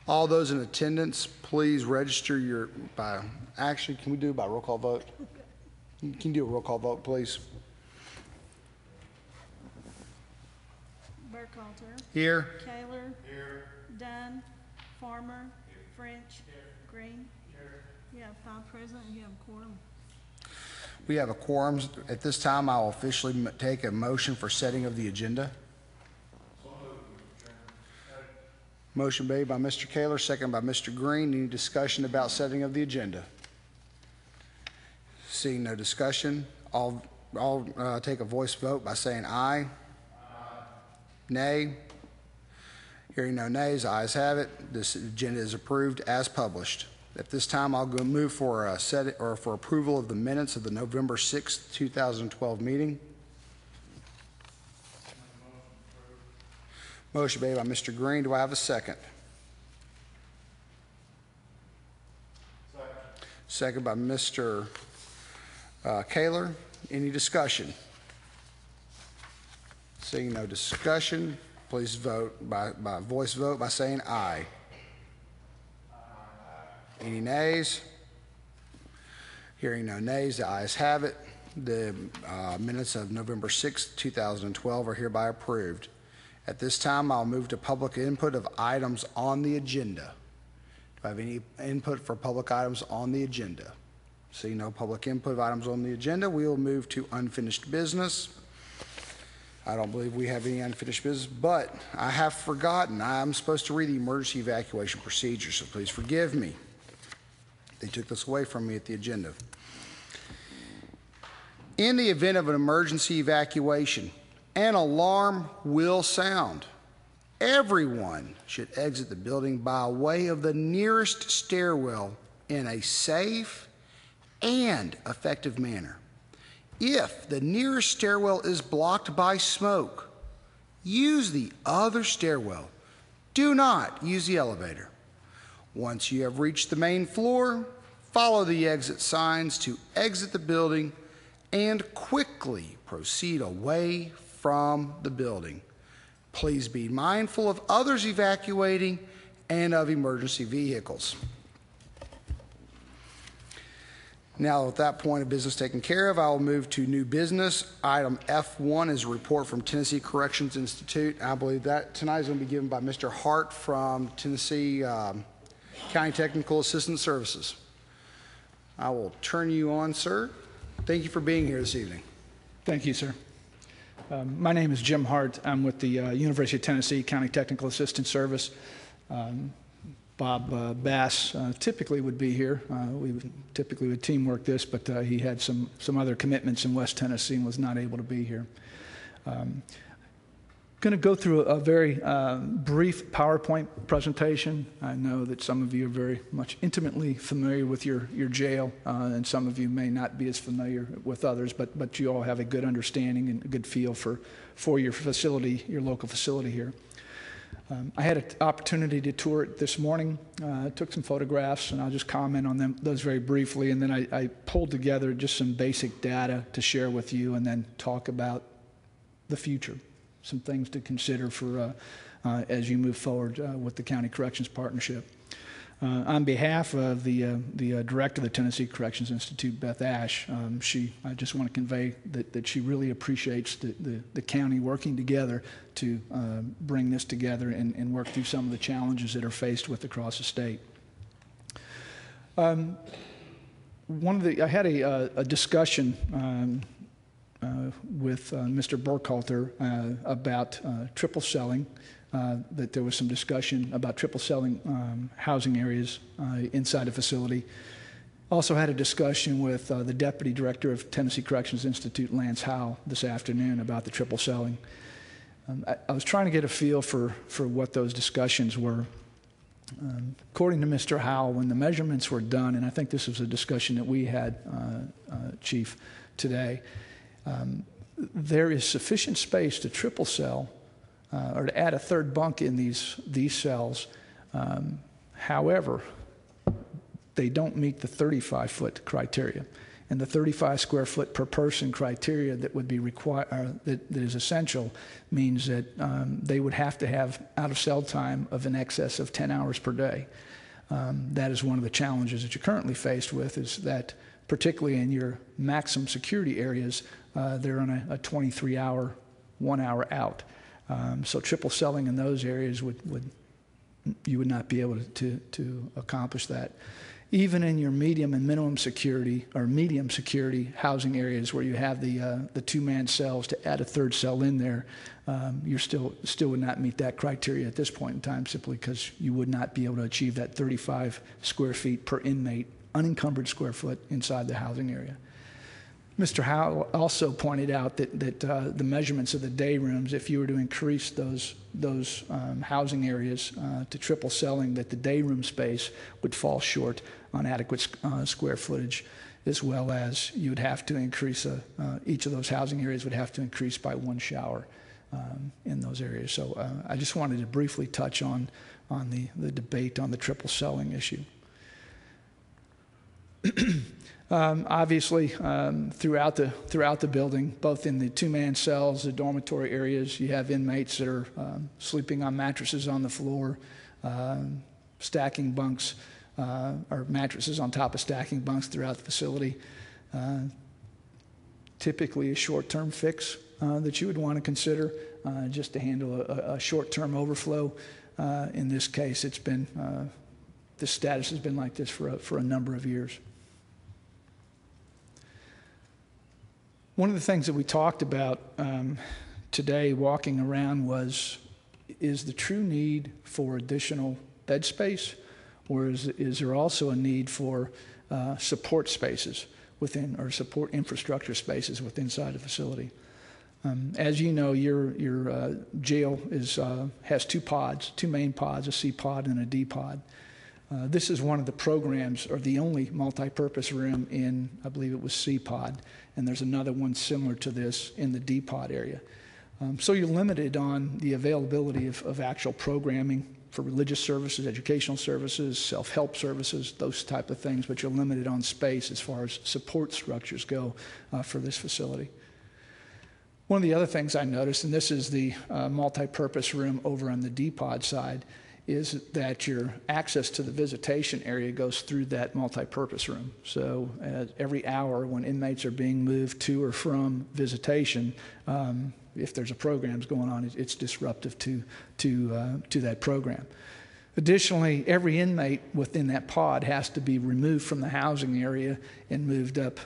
All those in attendance, please register actually, can we do it by roll call vote? Can you do a roll call vote, please? Burkhalter. Here. Kaler. Here. Dunn. Farmer. Here. French. Here. Green. Here. You have 5 present and you have a quorum. We have a quorum. At this time, I'll officially take a motion for setting of the agenda. Motion made by Mr. Kaler, second by Mr. Green. Any discussion about setting of the agenda? Seeing no discussion, I'll take a voice vote by saying aye. Nay. Hearing no nays, ayes have it. This agenda is approved as published. At this time, I'll go move for approval of the minutes of the November 6th, 2012 meeting. Motion made by Mr. Green. Do I have a second? Second by Mr. Kaler. Any discussion? Seeing no discussion, please vote by voice vote by saying aye. Any nays? Hearing no nays, the ayes have it. The minutes of November 6th, 2012 are hereby approved. At this time, I'll move to public input of items on the agenda. Do I have any input for public items on the agenda? Seeing no public input of items on the agenda, we will move to unfinished business. I don't believe we have any unfinished business, but I have forgotten. I'm supposed to read the emergency evacuation procedure, so please forgive me. They took this away from me at the agenda. In the event of an emergency evacuation, an alarm will sound. Everyone should exit the building by way of the nearest stairwell in a safe and effective manner. If the nearest stairwell is blocked by smoke, use the other stairwell. Do not use the elevator. Once you have reached the main floor, follow the exit signs to exit the building and quickly proceed away from the building. Please be mindful of others evacuating and of emergency vehicles. Now, with that point of business taken care of, I will move to new business. Item F1 is a report from Tennessee Corrections Institute. I believe that tonight is going to be given by Mr. Hart from Tennessee County Technical Assistance Services. I will turn you on, sir. Thank you for being here this evening. Thank you, sir. My name is Jim Hart. I'm with the University of Tennessee County Technical Assistance Service. Bob Bass typically would be here. We typically would teamwork this, but he had some other commitments in West Tennessee and was not able to be here. Going to go through a very brief PowerPoint presentation. I know that some of you are very much intimately familiar with your jail, and some of you may not be as familiar with others, but you all have a good understanding and a good feel for your facility, your local facility here. I had an opportunity to tour it this morning. Took some photographs, and I'll just comment on those very briefly, and then I pulled together just some basic data to share with you and then talk about the future. Some things to consider for as you move forward with the County Corrections Partnership. On behalf of the director of the Tennessee Corrections Institute, Beth Ash, I just want to convey that she really appreciates the county working together to bring this together and work through some of the challenges that are faced with across the state. I had a discussion with Mr. Burkhalter about triple selling, that there was some discussion about triple selling housing areas inside a facility. Also had a discussion with the Deputy Director of Tennessee Corrections Institute, Lance Howell, this afternoon about the triple selling. I was trying to get a feel for what those discussions were. According to Mr. Howell, when the measurements were done, and I think this was a discussion that we had, Chief, today, there is sufficient space to triple cell or to add a third bunk in these cells. However, they don't meet the 35-foot criteria. And the 35 square foot per person criteria that would be required, that is essential, means that they would have to have out of cell time of in excess of 10 hours per day. That is one of the challenges that you're currently faced with, is that particularly in your maximum security areas, they're on a 23-hour, 1 hour out. So triple celling in those areas you would not be able to accomplish that. Even in your medium and minimum security or medium security housing areas where you have the two-man cells, to add a third cell in there, you still would not meet that criteria at this point in time, simply because you would not be able to achieve that 35 square feet per inmate, unencumbered square foot inside the housing area. Mr. Howell also pointed out that the measurements of the day rooms, if you were to increase those housing areas to triple celling, that the day room space would fall short on adequate square footage, as well as you would have to increase, each of those housing areas would have to increase by 1 shower in those areas. So I just wanted to briefly touch on the debate on the triple celling issue. Obviously, throughout the building, both in the two-man cells, the dormitory areas, you have inmates that are sleeping on mattresses on the floor, stacking bunks, or mattresses on top of stacking bunks throughout the facility. Typically a short-term fix that you would want to consider just to handle a short-term overflow. In this case, it's been, the status has been like this for a number of years. One of the things that we talked about today walking around is the true need for additional bed space, or is there also a need for support spaces within, or support infrastructure spaces within inside the facility? As you know, your jail has two pods, two main pods, a C pod and a D pod. This is one of the programs, or the only multi-purpose room in, I believe it was C pod, and there's another one similar to this in the D pod area. So you're limited on the availability of actual programming for religious services, educational services, self-help services, those type of things, but you're limited on space as far as support structures go for this facility. One of the other things I noticed, and this is the multi-purpose room over on the D pod side, is that your access to the visitation area goes through that multi-purpose room. So every hour when inmates are being moved to or from visitation, if there's a program going on, it's disruptive to that program. Additionally, every inmate within that pod has to be removed from the housing area and moved up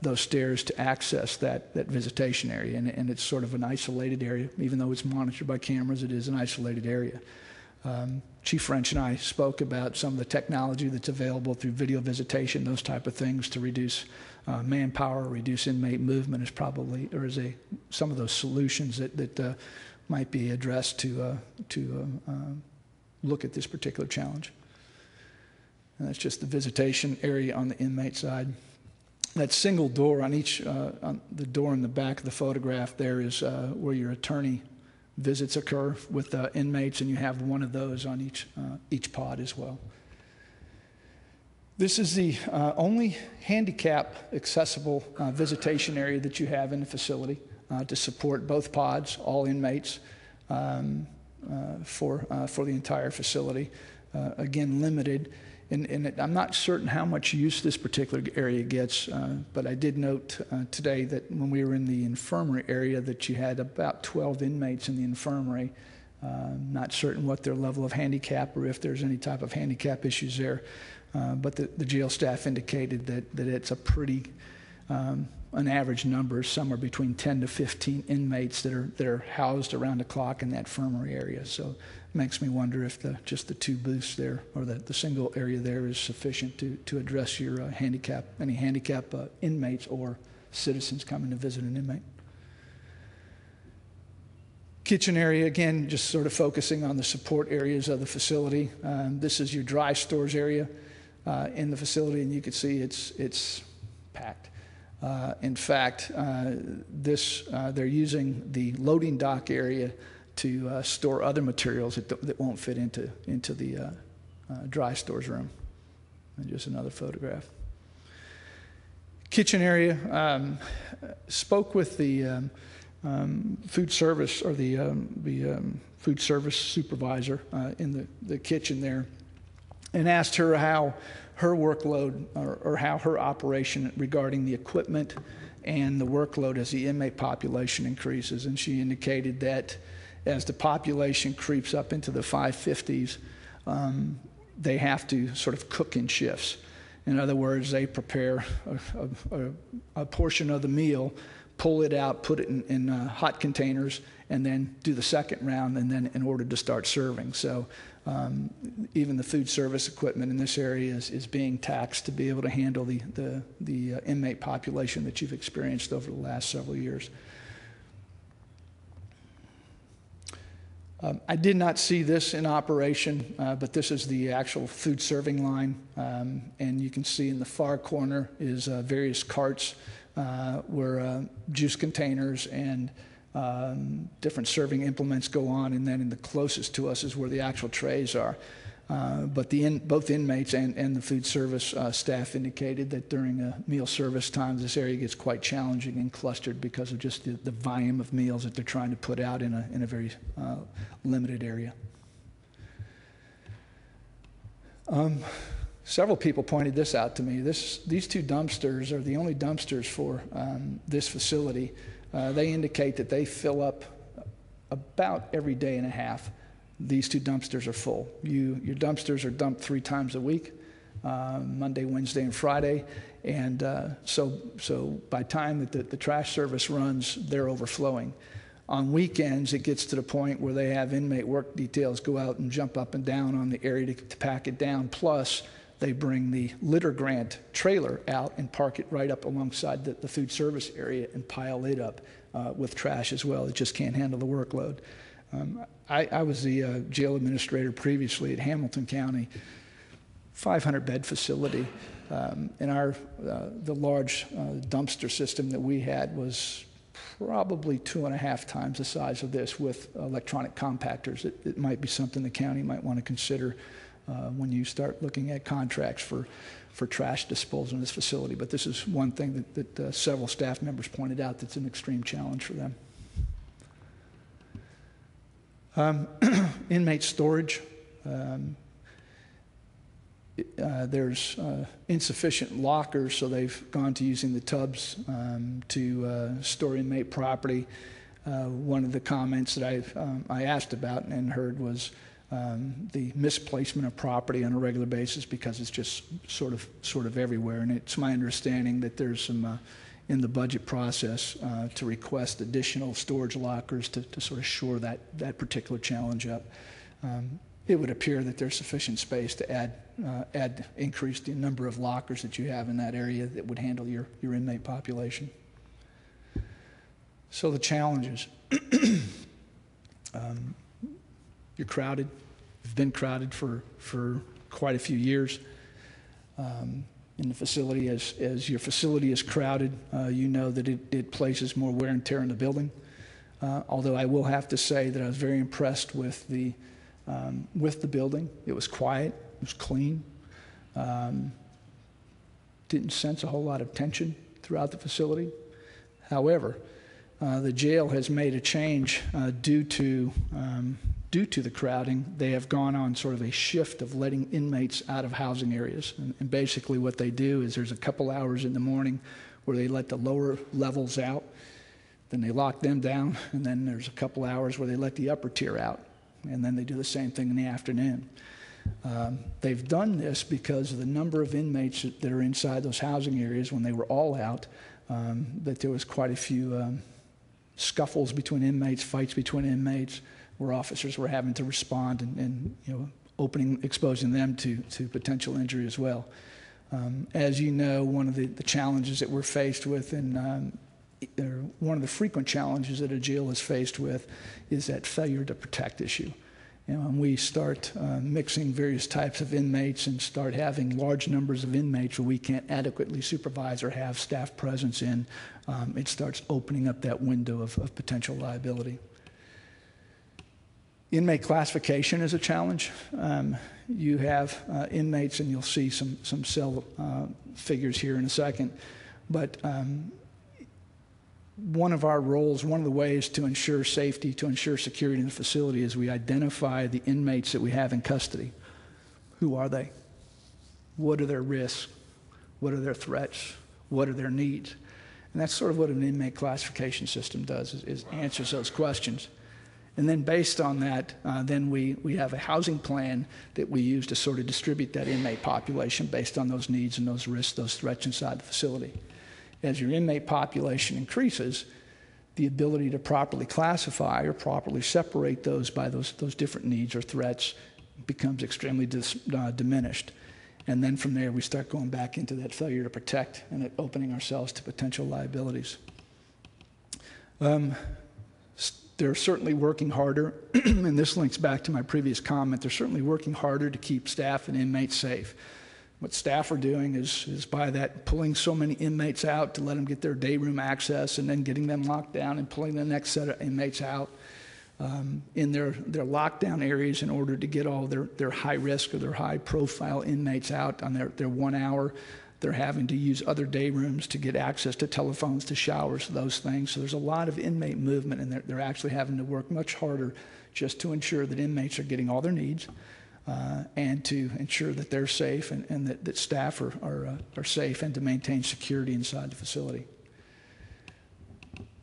those stairs to access that visitation area. And it's sort of an isolated area. Even though it's monitored by cameras, it is an isolated area. Chief French and I spoke about some of the technology that's available through video visitation, those type of things to reduce manpower, reduce inmate movement is probably, or is some of those solutions that might be addressed to look at this particular challenge. And that's just the visitation area on the inmate side. That single door on each, on the door in the back of the photograph there is where your attorney visits occur with inmates, and you have one of those on each pod as well. This is the only handicap accessible visitation area that you have in the facility to support both pods, all inmates, for the entire facility. Again, limited. And I'm not certain how much use this particular area gets, but I did note today that when we were in the infirmary area that you had about 12 inmates in the infirmary. Not certain what their level of handicap or if there's any type of handicap issues there, but the jail staff indicated that it's a pretty, an average number, somewhere between 10 to 15 inmates that are housed around the clock in that infirmary area. So it makes me wonder if just the two booths there, or the single area there, is sufficient to address your any handicap inmates or citizens coming to visit an inmate. Kitchen area, again, just sort of focusing on the support areas of the facility. This is your dry stores area in the facility, and you can see it's packed. In fact, they're using the loading dock area to store other materials that won't fit into the dry stores room. And just another photograph. kitchen area, spoke with the food service or the food service supervisor in the kitchen there, and asked her how her workload or how her operation regarding the equipment and the workload as the inmate population increases. And she indicated that as the population creeps up into the 550s, they have to sort of cook in shifts. In other words, they prepare a portion of the meal, pull it out, put it in hot containers, and then do the second round, and then in order to start serving. So even the food service equipment in this area is being taxed to be able to handle the inmate population that you've experienced over the last several years. I did not see this in operation, but this is the actual food serving line. And you can see in the far corner is various carts where juice containers and different serving implements go on, and then in the closest to us is where the actual trays are. But both inmates and the food service staff indicated that during meal service times, this area gets quite challenging and clustered because of just the volume of meals that they're trying to put out in a very limited area. Several people pointed this out to me. These two dumpsters are the only dumpsters for this facility. They indicate that they fill up about every day and a half. These two dumpsters are full. Your dumpsters are dumped 3 times a week, Monday, Wednesday, and Friday. And so by the time that the trash service runs, they're overflowing. On weekends, it gets to the point where they have inmate work details go out and jump up and down on the area to pack it down. Plus, they bring the litter grant trailer out and park it right up alongside the food service area and pile it up with trash as well. It just can't handle the workload. I was the jail administrator previously at Hamilton County, 500-bed facility, and the large dumpster system that we had was probably 2.5 times the size of this with electronic compactors. It might be something the county might want to consider when you start looking at contracts for trash disposal in this facility. But this is one thing that several staff members pointed out that's an extreme challenge for them. Inmate storage. There's insufficient lockers, so they've gone to using the tubs to store inmate property. One of the comments that I asked about and heard was the misplacement of property on a regular basis because it's just sort of everywhere. And it's my understanding that there's some in the budget process to request additional storage lockers to sort of shore that particular challenge up. It would appear that there's sufficient space to increase the number of lockers that you have in that area that would handle your inmate population. So the challenges. You're crowded. You've been crowded for quite a few years. In the facility, as your facility is crowded, you know that it places more wear and tear in the building. Although I will have to say that I was very impressed with the building. It was quiet. It was clean. Didn't sense a whole lot of tension throughout the facility. However, the jail has made a change due to the crowding. They have gone on sort of a shift of letting inmates out of housing areas. And basically what they do is there's a couple hours in the morning where they let the lower levels out, then they lock them down, and then there's a couple hours where they let the upper tier out, and then they do the same thing in the afternoon. They've done this because of the number of inmates that are inside those housing areas. When they were all out, that there was quite a few scuffles between inmates, fights between inmates, where officers were having to respond and exposing them to potential injury as well. As you know, one of the challenges that we're faced with, and one of the frequent challenges that a jail is faced with, is that failure to protect issue. When we start mixing various types of inmates and start having large numbers of inmates where we can't adequately supervise or have staff presence in, it starts opening up that window of potential liability. Inmate classification is a challenge. You have inmates, and you'll see some cell figures here in a second, But one of our roles, one of the ways to ensure safety, to ensure security in the facility is we identify the inmates that we have in custody. Who are they? What are their risks? What are their threats? What are their needs? And that's sort of what an inmate classification system does, is answers those questions. And then based on that, then we have a housing plan that we use to sort of distribute that inmate population based on those needs and those risks, those threats inside the facility. As your inmate population increases, the ability to properly classify or properly separate those by those different needs or threats becomes extremely diminished. And then from there, we start going back into that failure to protect and opening ourselves to potential liabilities. They're certainly working harder, and this links back to my previous comment, they're certainly working harder to keep staff and inmates safe. What staff are doing is by that pulling so many inmates out to let them get their day room access and then getting them locked down and pulling the next set of inmates out in their lockdown areas in order to get all their high risk or their high profile inmates out on their 1 hour. They're having to use other day rooms to get access to telephones, to showers, those things. So there's a lot of inmate movement, and they're actually having to work much harder just to ensure that inmates are getting all their needs and to ensure that they're safe and that staff are safe and to maintain security inside the facility.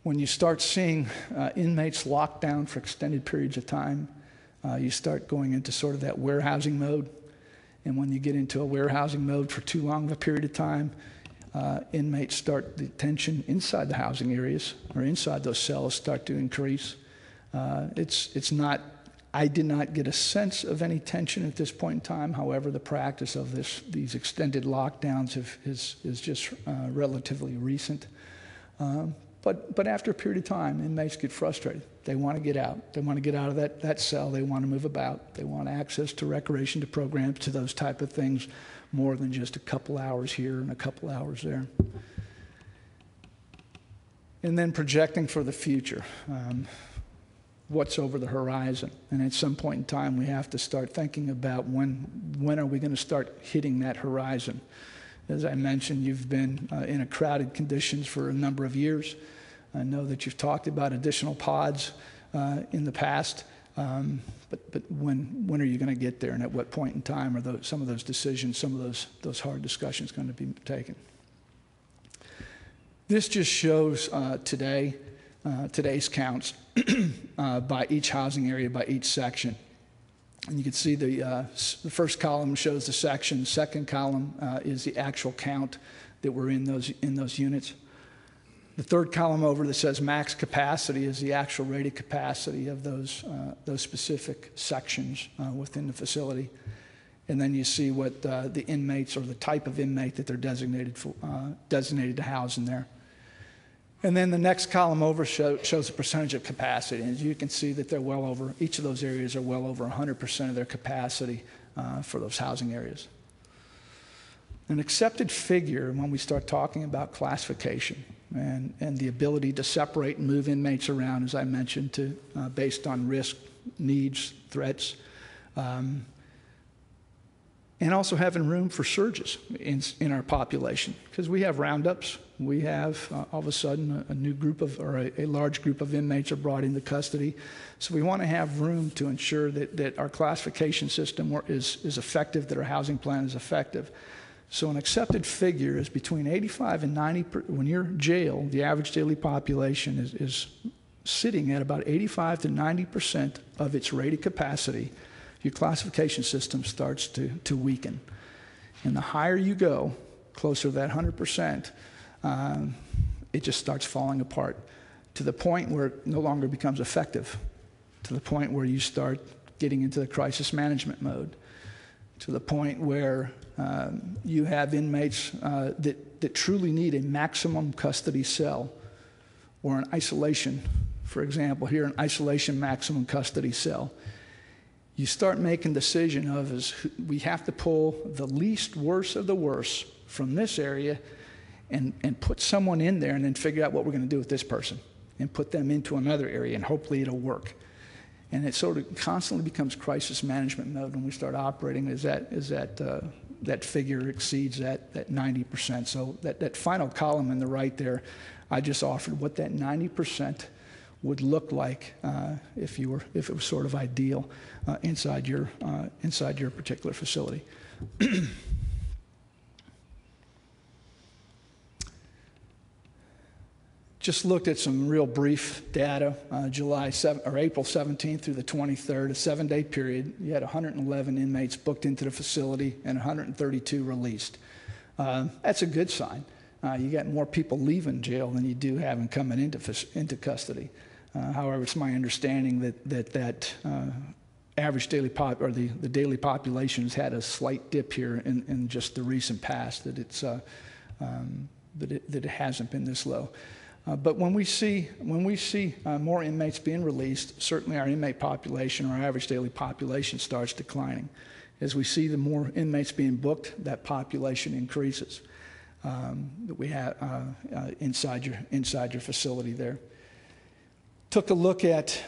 When you start seeing inmates locked down for extended periods of time, you start going into sort of that warehousing mode. And when you get into a warehousing mode for too long of a period of time, inmates start, the tension inside the housing areas or inside those cells start to increase. It's not, I did not get a sense of any tension at this point in time. However, the practice of these extended lockdowns is just relatively recent. But after a period of time, inmates get frustrated. They want to get out. They want to get out of that cell. They want to move about. They want access to recreation, to programs, to those type of things, more than just a couple hours here and a couple hours there. And then projecting for the future. What's over the horizon? And at some point in time, we have to start thinking about when are we going to start hitting that horizon? As I mentioned, you've been in a crowded conditions for a number of years. I know that you've talked about additional pods in the past, but when are you going to get there, and at what point in time are some of those decisions, some of those hard discussions going to be taken? This just shows today's counts by each housing area, by each section. And you can see the first column shows the section. The second column is the actual count that were in those units. The third column over that says max capacity is the actual rated capacity of those specific sections within the facility. And then you see what the inmates or the type of inmate that they're designated to house in there. And then the next column over shows the percentage of capacity. And as you can see that they're well over, each of those areas are well over 100% of their capacity for those housing areas. An accepted figure when we start talking about classification and the ability to separate and move inmates around, as I mentioned, based on risk, needs, threats, and also having room for surges in our population, because we have roundups. We have all of a sudden a new group a large group of inmates are brought into custody. So we want to have room to ensure that our classification system is effective, that our housing plan is effective. So an accepted figure is between 85 and 90. When you're jail, the average daily population is sitting at about 85 to 90% of its rated capacity. Your classification system starts to weaken. And the higher you go, closer to that 100%, it just starts falling apart to the point where it no longer becomes effective, to the point where you start getting into the crisis management mode, to the point where you have inmates that truly need a maximum custody cell or an isolation. For example, here, an isolation maximum custody cell. You start making the decision of we have to pull the least worst of the worst from this area and put someone in there and then figure out what we're going to do with this person and put them into another area and hopefully it'll work. And it sort of constantly becomes crisis management mode when we start operating as that figure exceeds that 90%. So that final column in the right there, I just offered what that 90% would look like if it was sort of ideal inside your particular facility. Just looked at some real brief data. April 17th through the 23rd, a 7-day period. You had 111 inmates booked into the facility and 132 released. That's a good sign. You got more people leaving jail than you do having coming into custody. However, it's my understanding that average daily the daily population has had a slight dip here in just the recent past. That it hasn't been this low. But when we see more inmates being released, certainly our inmate population, our average daily population, starts declining. As we see the more inmates being booked, that population increases that we have inside your facility there. Took a look at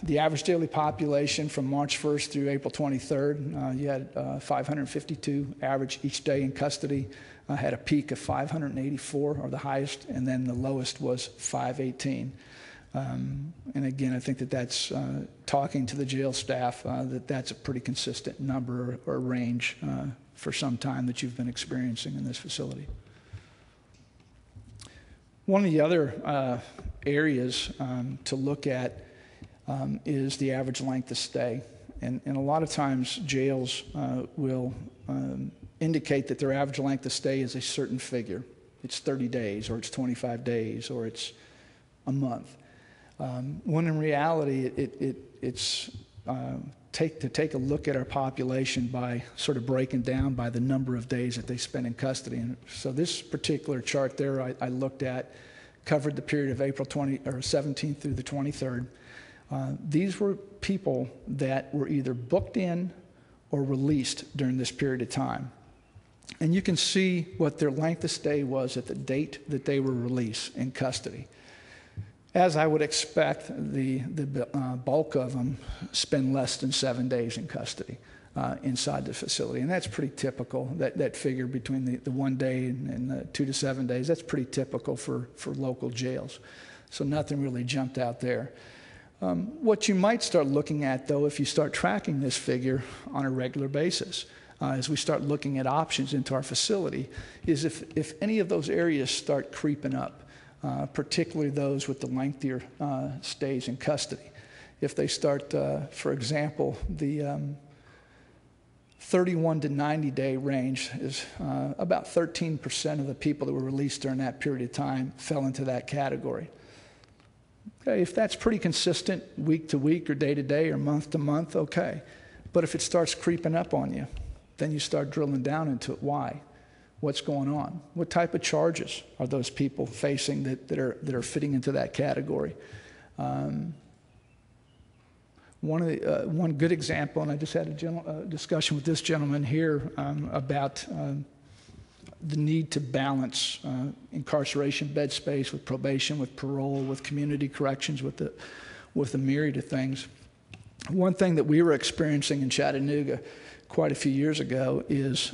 the average daily population from March 1st through April 23rd. You had 552 average each day in custody. Had a peak of 584, or the highest, and then the lowest was 518. And again, I think that's talking to the jail staff, that's a pretty consistent number or range for some time that you've been experiencing in this facility. One of the other areas to look at is the average length of stay. And a lot of times jails will indicate that their average length of stay is a certain figure. It's 30 days, or it's 25 days, or it's a month. When in reality, it's to take a look at our population by sort of breaking down by the number of days that they spend in custody. And so this particular chart there I looked at covered the period of April 17th through the 23rd. These were people that were either booked in or released during this period of time. And you can see what their length of stay was at the date that they were released in custody. As I would expect, the bulk of them spend less than 7 days in custody inside the facility. And that's pretty typical, that figure between the 1 day and the 2 to 7 days. That's pretty typical for local jails. So nothing really jumped out there. What you might start looking at, though, if you start tracking this figure on a regular basis, as we start looking at options into our facility, is if any of those areas start creeping up, particularly those with the lengthier stays in custody. If they start, for example, the 31 to 90 day range is about 13% of the people that were released during that period of time fell into that category. Okay, if that's pretty consistent week to week or day to day or month to month, okay. But if it starts creeping up on you, then you start drilling down into it. Why? What's going on? What type of charges are those people facing that are fitting into that category? One good example, and I just had a discussion with this gentleman here about the need to balance incarceration bed space with probation, with parole, with community corrections, with a myriad of things. One thing that we were experiencing in Chattanooga quite a few years ago is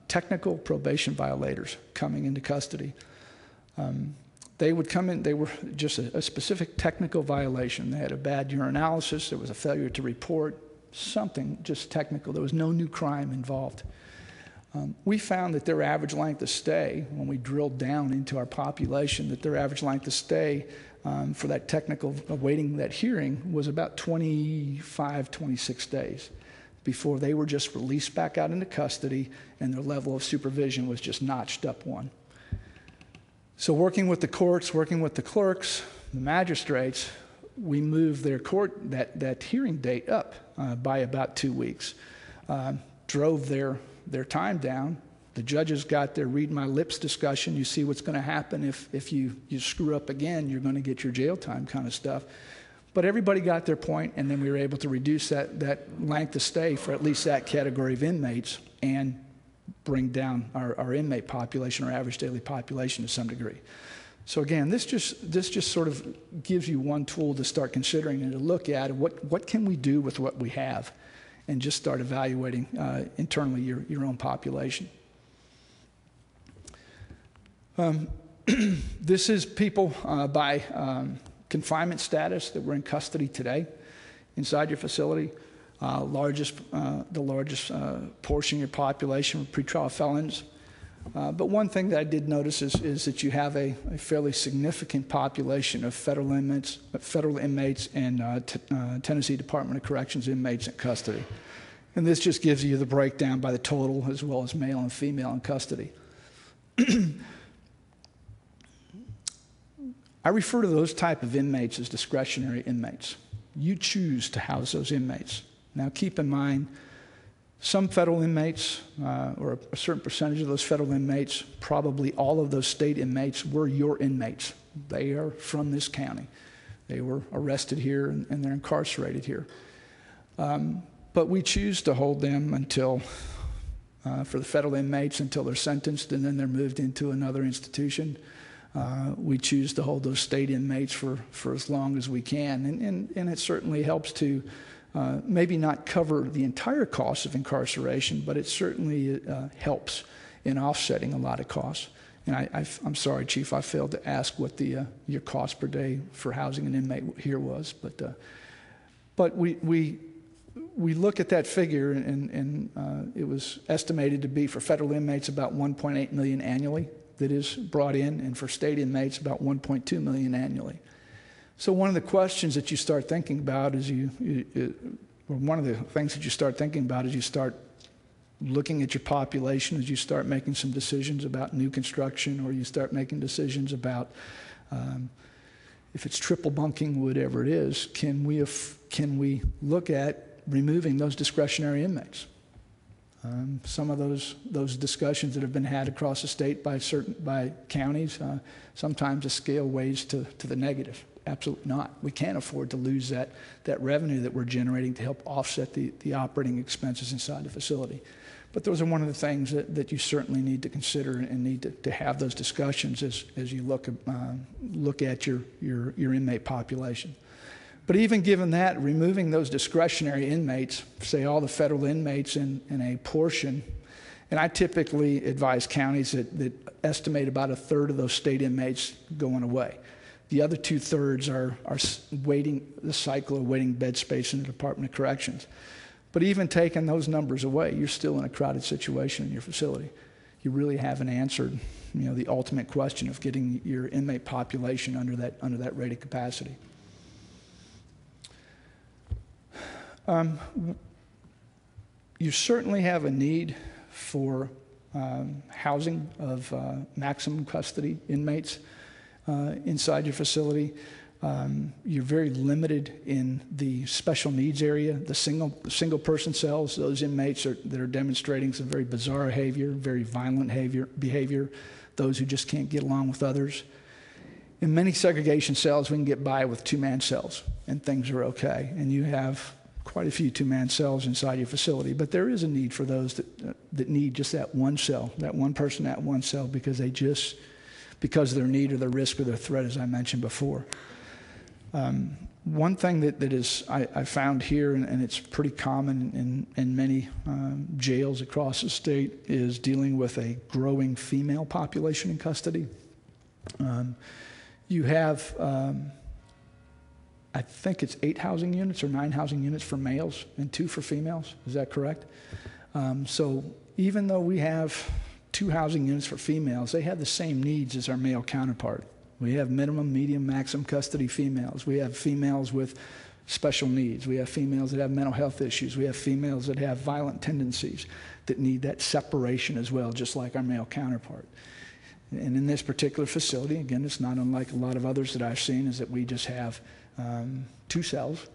technical probation violators coming into custody. They would come in, they were just a specific technical violation. They had a bad urinalysis, there was a failure to report, something just technical. There was no new crime involved. We found that their average length of stay, when we drilled down into our population, that their average length of stay for that technical awaiting that hearing was about 25, 26 days before they were just released back out into custody and their level of supervision was just notched up one. So working with the courts, working with the clerks, the magistrates, we moved their that hearing date up by about 2 weeks. Drove their time down. The judges got their read my lips discussion. You see what's going to happen if you screw up again, you're going to get your jail time kind of stuff. But everybody got their point, and then we were able to reduce that length of stay for at least that category of inmates and bring down our inmate population, our average daily population to some degree. So again, this just sort of gives you one tool to start considering and to look at what can we do with what we have, and just start evaluating internally your own population. This is people by confinement status that were in custody today inside your facility. The largest portion of your population were pretrial felons. But one thing that I did notice is that you have a fairly significant population of federal inmates and Tennessee Department of Corrections inmates in custody. And this just gives you the breakdown by the total, as well as male and female in custody. I refer to those type of inmates as discretionary inmates. You choose to house those inmates. Now keep in mind, some federal inmates, or a certain percentage of those federal inmates, probably all of those state inmates were your inmates. They are from this county. They were arrested here and they're incarcerated here. But we choose to hold them until, for the federal inmates, until they're sentenced and then they're moved into another institution. We choose to hold those state inmates for as long as we can. And it certainly helps to maybe not cover the entire cost of incarceration, but it certainly helps in offsetting a lot of costs. And I'm sorry, Chief, I failed to ask what your cost per day for housing an inmate here was. But we look at that figure, and it was estimated to be for federal inmates about $1.8 million annually that is brought in, and for state inmates about $1.2 million annually. So one of the questions that you start thinking about is one of the things that you start thinking about as you start looking at your population, as you start making some decisions about new construction, or you start making decisions about if it's triple bunking, whatever it is, can we look at removing those discretionary inmates? Some of those discussions that have been had across the state by counties, sometimes the scale weighs to the negative. Absolutely not. We can't afford to lose that revenue that we're generating to help offset the operating expenses inside the facility. But those are one of the things that you certainly need to consider and need to have those discussions as you look at your inmate population. But even given that, removing those discretionary inmates, say all the federal inmates in a portion, and I typically advise counties that estimate about a third of those state inmates going away. The other 2/3 are waiting the cycle of waiting bed space in the Department of Corrections. But even taking those numbers away, you're still in a crowded situation in your facility. You really haven't answered, the ultimate question of getting your inmate population under that rated capacity. You certainly have a need for housing of maximum custody inmates inside your facility. You're very limited in the special needs area, the single person cells. Those inmates that are demonstrating some very bizarre behavior, very violent behavior, those who just can't get along with others. In many segregation cells, we can get by with 2-man cells and things are okay. And you have quite a few 2-man cells inside your facility, but there is a need for those that need just that one cell, that one person, that one cell, because of their need or their risk or their threat, as I mentioned before. One thing that is I found here, and it's pretty common in many jails across the state, is dealing with a growing female population in custody. You have I think it's 8 housing units or 9 housing units for males and 2 for females. Is that correct? So even though we have 2 housing units for females, they have the same needs as our male counterpart. We have minimum, medium, maximum custody females. We have females with special needs. We have females that have mental health issues. We have females that have violent tendencies that need that separation as well, just like our male counterpart. And in this particular facility, again, it's not unlike a lot of others that I've seen, is that we just have 2 cells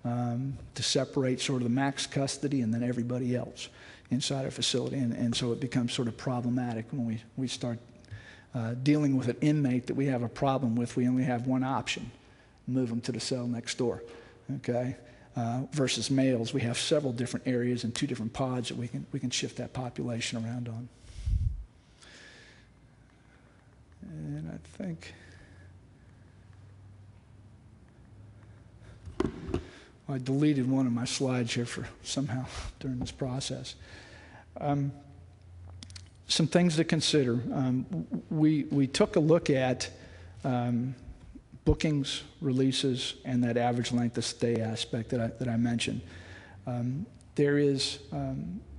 to separate sort of the max custody and then everybody else inside our facility. And so it becomes sort of problematic when we start dealing with an inmate that we have a problem with. We only have one option: move them to the cell next door. Okay? Versus males, we have several different areas and 2 different pods that we can shift that population around on. And I think I deleted one of my slides here for somehow during this process. Some things to consider. We took a look at bookings, releases, and that average length of stay aspect that I mentioned. There is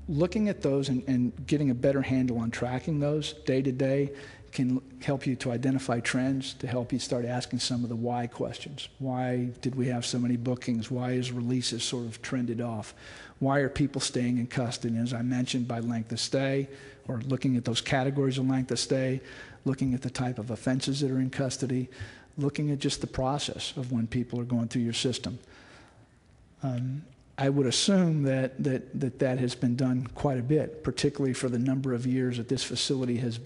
looking at those and getting a better handle on tracking those day to day can help you to identify trends, to help you start asking some of the why questions. Why did we have so many bookings? Why is releases sort of trended off? Why are people staying in custody? And as I mentioned, by length of stay, or looking at those categories of length of stay, looking at the type of offenses that are in custody, looking at just the process of when people are going through your system. I would assume that has been done quite a bit, particularly for the number of years that this facility has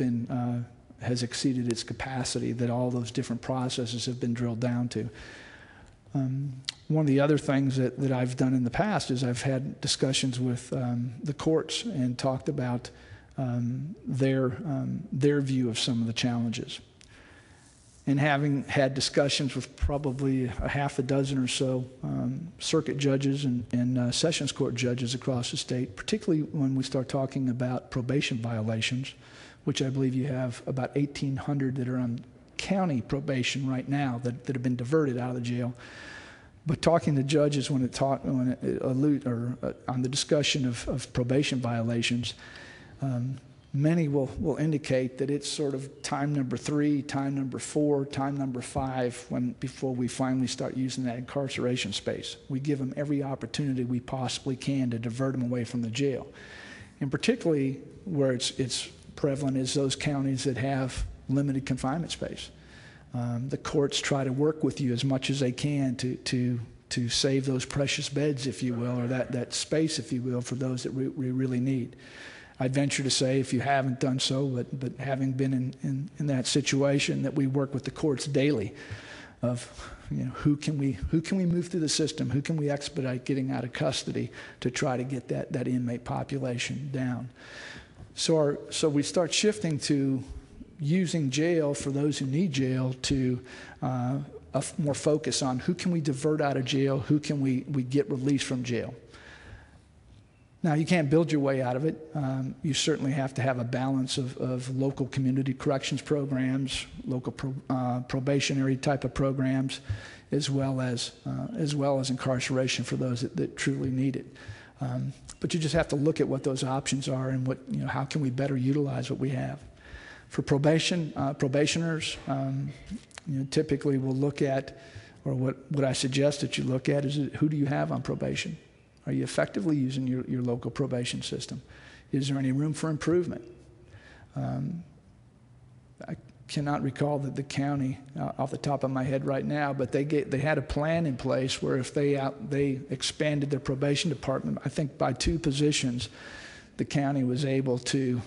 exceeded its capacity, that all those different processes have been drilled down to. One of the other things that I've done in the past is I've had discussions with the courts and talked about their view of some of the challenges. And having had discussions with probably a half a dozen or so circuit judges and sessions court judges across the state, particularly when we start talking about probation violations, which I believe you have about 1,800 that are on county probation right now that have been diverted out of the jail. But talking to judges on the discussion of probation violations, many will indicate that it's sort of time number 3, time number 4, time number 5 before we finally start using that incarceration space. We give them every opportunity we possibly can to divert them away from the jail. And particularly where it's prevalent is those counties that have limited confinement space. The courts try to work with you as much as they can to save those precious beds, if you will, or that space, if you will, for those that we really need. I'd venture to say, if you haven't done so, but having been in that situation, that we work with the courts daily of, who can we move through the system, who can we expedite getting out of custody to try to get that inmate population down. So we start shifting to using jail for those who need jail to more focus on who can we divert out of jail, who can we get released from jail. Now, you can't build your way out of it. You certainly have to have a balance of local community corrections programs, local probationary type of programs, as well as incarceration for those that truly need it. But you just have to look at what those options are and how can we better utilize what we have. For probationers, typically we'll look at, or what I suggest that you look at is who do you have on probation? Are you effectively using your local probation system? Is there any room for improvement? I cannot recall that the county off the top of my head right now, but they had a plan in place where if they expanded their probation department, I think by 2 positions, the county was able to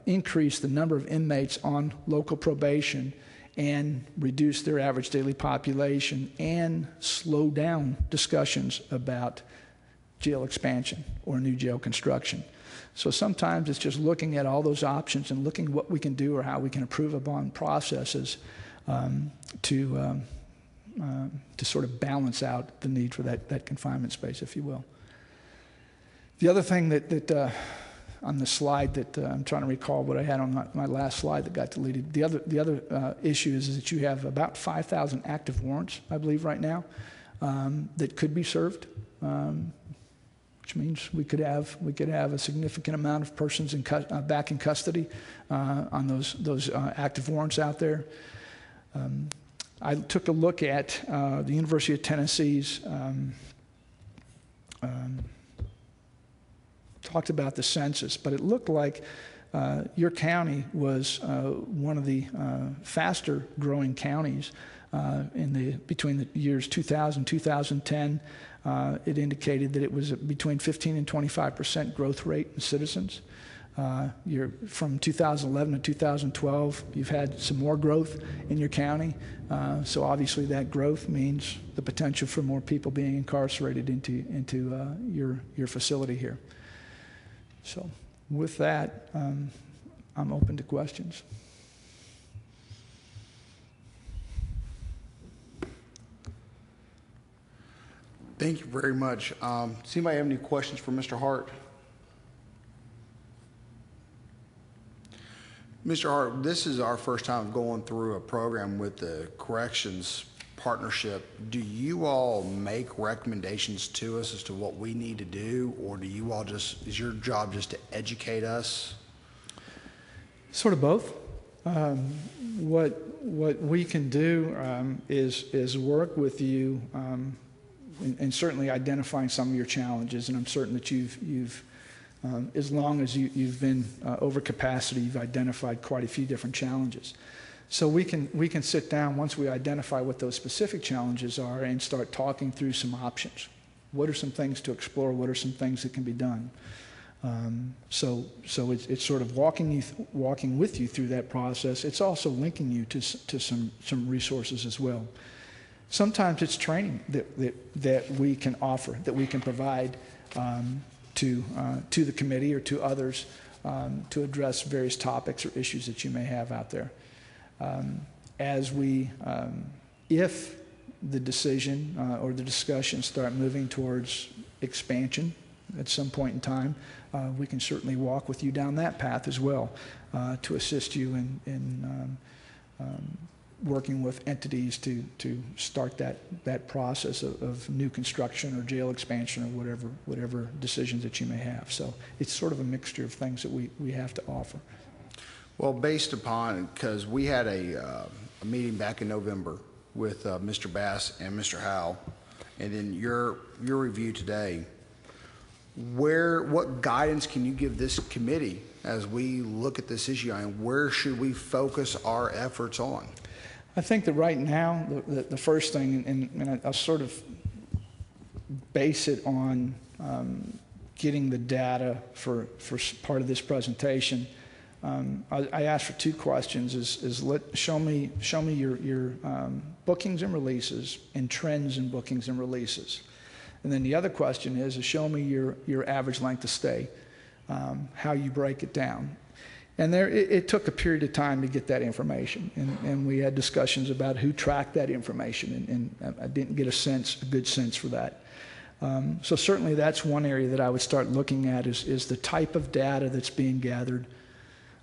increase the number of inmates on local probation and reduce their average daily population and slow down discussions about jail expansion or new jail construction. So sometimes it's just looking at all those options and looking what we can do or how we can improve upon processes to sort of balance out the need for that confinement space, if you will. The other thing that on the slide that I'm trying to recall what I had on my last slide that got deleted. The other issue is that you have about 5,000 active warrants, I believe, right now that could be served, which means we could have a significant amount of persons back in custody on those active warrants out there. I took a look at the University of Tennessee's. Talked about the census, but it looked like your county was one of the faster growing counties between the years 2000 and 2010. It indicated that it was between 15 and 25% growth rate in citizens. From 2011 to 2012, you've had some more growth in your county. So obviously that growth means the potential for more people being incarcerated into your facility here. So with that, I'm open to questions. Thank you very much. Does anybody have any questions for Mr. Hart? Mr. Hart, this is our first time going through a program with the corrections partnership. Do you all make recommendations to us as to what we need to do, or do you all just, is your job just to educate us? Sort of both. What we can do is work with you and certainly identifying some of your challenges, and I'm certain that you've as long as you've been over capacity, you've identified quite a few different challenges. So we can sit down once we identify what those specific challenges are and start talking through some options. What are some things to explore? What are some things that can be done? So it's sort of walking with you through that process. It's also linking you to some resources as well. Sometimes it's training that we can offer, that we can provide to the committee or to others to address various topics or issues that you may have out there. If the decision or the discussion start moving towards expansion at some point in time, we can certainly walk with you down that path as well to assist you in working with entities to start that process of new construction or jail expansion or whatever decisions that you may have. So it's sort of a mixture of things that we have to offer. Well, based upon, because we had a meeting back in November with Mr. Bass and Mr. Howell, and then your review today, what guidance can you give this committee as we look at this issue, and where should we focus our efforts on? I think that right now, the first thing, and I'll sort of base it on getting the data for part of this presentation. I asked for two questions: show me your bookings and releases and trends in bookings and releases, and then the other question is show me your average length of stay, how you break it down. And it took a period of time to get that information, and we had discussions about who tracked that information, and I didn't get a good sense for that. So certainly that's one area that I would start looking at is the type of data that's being gathered,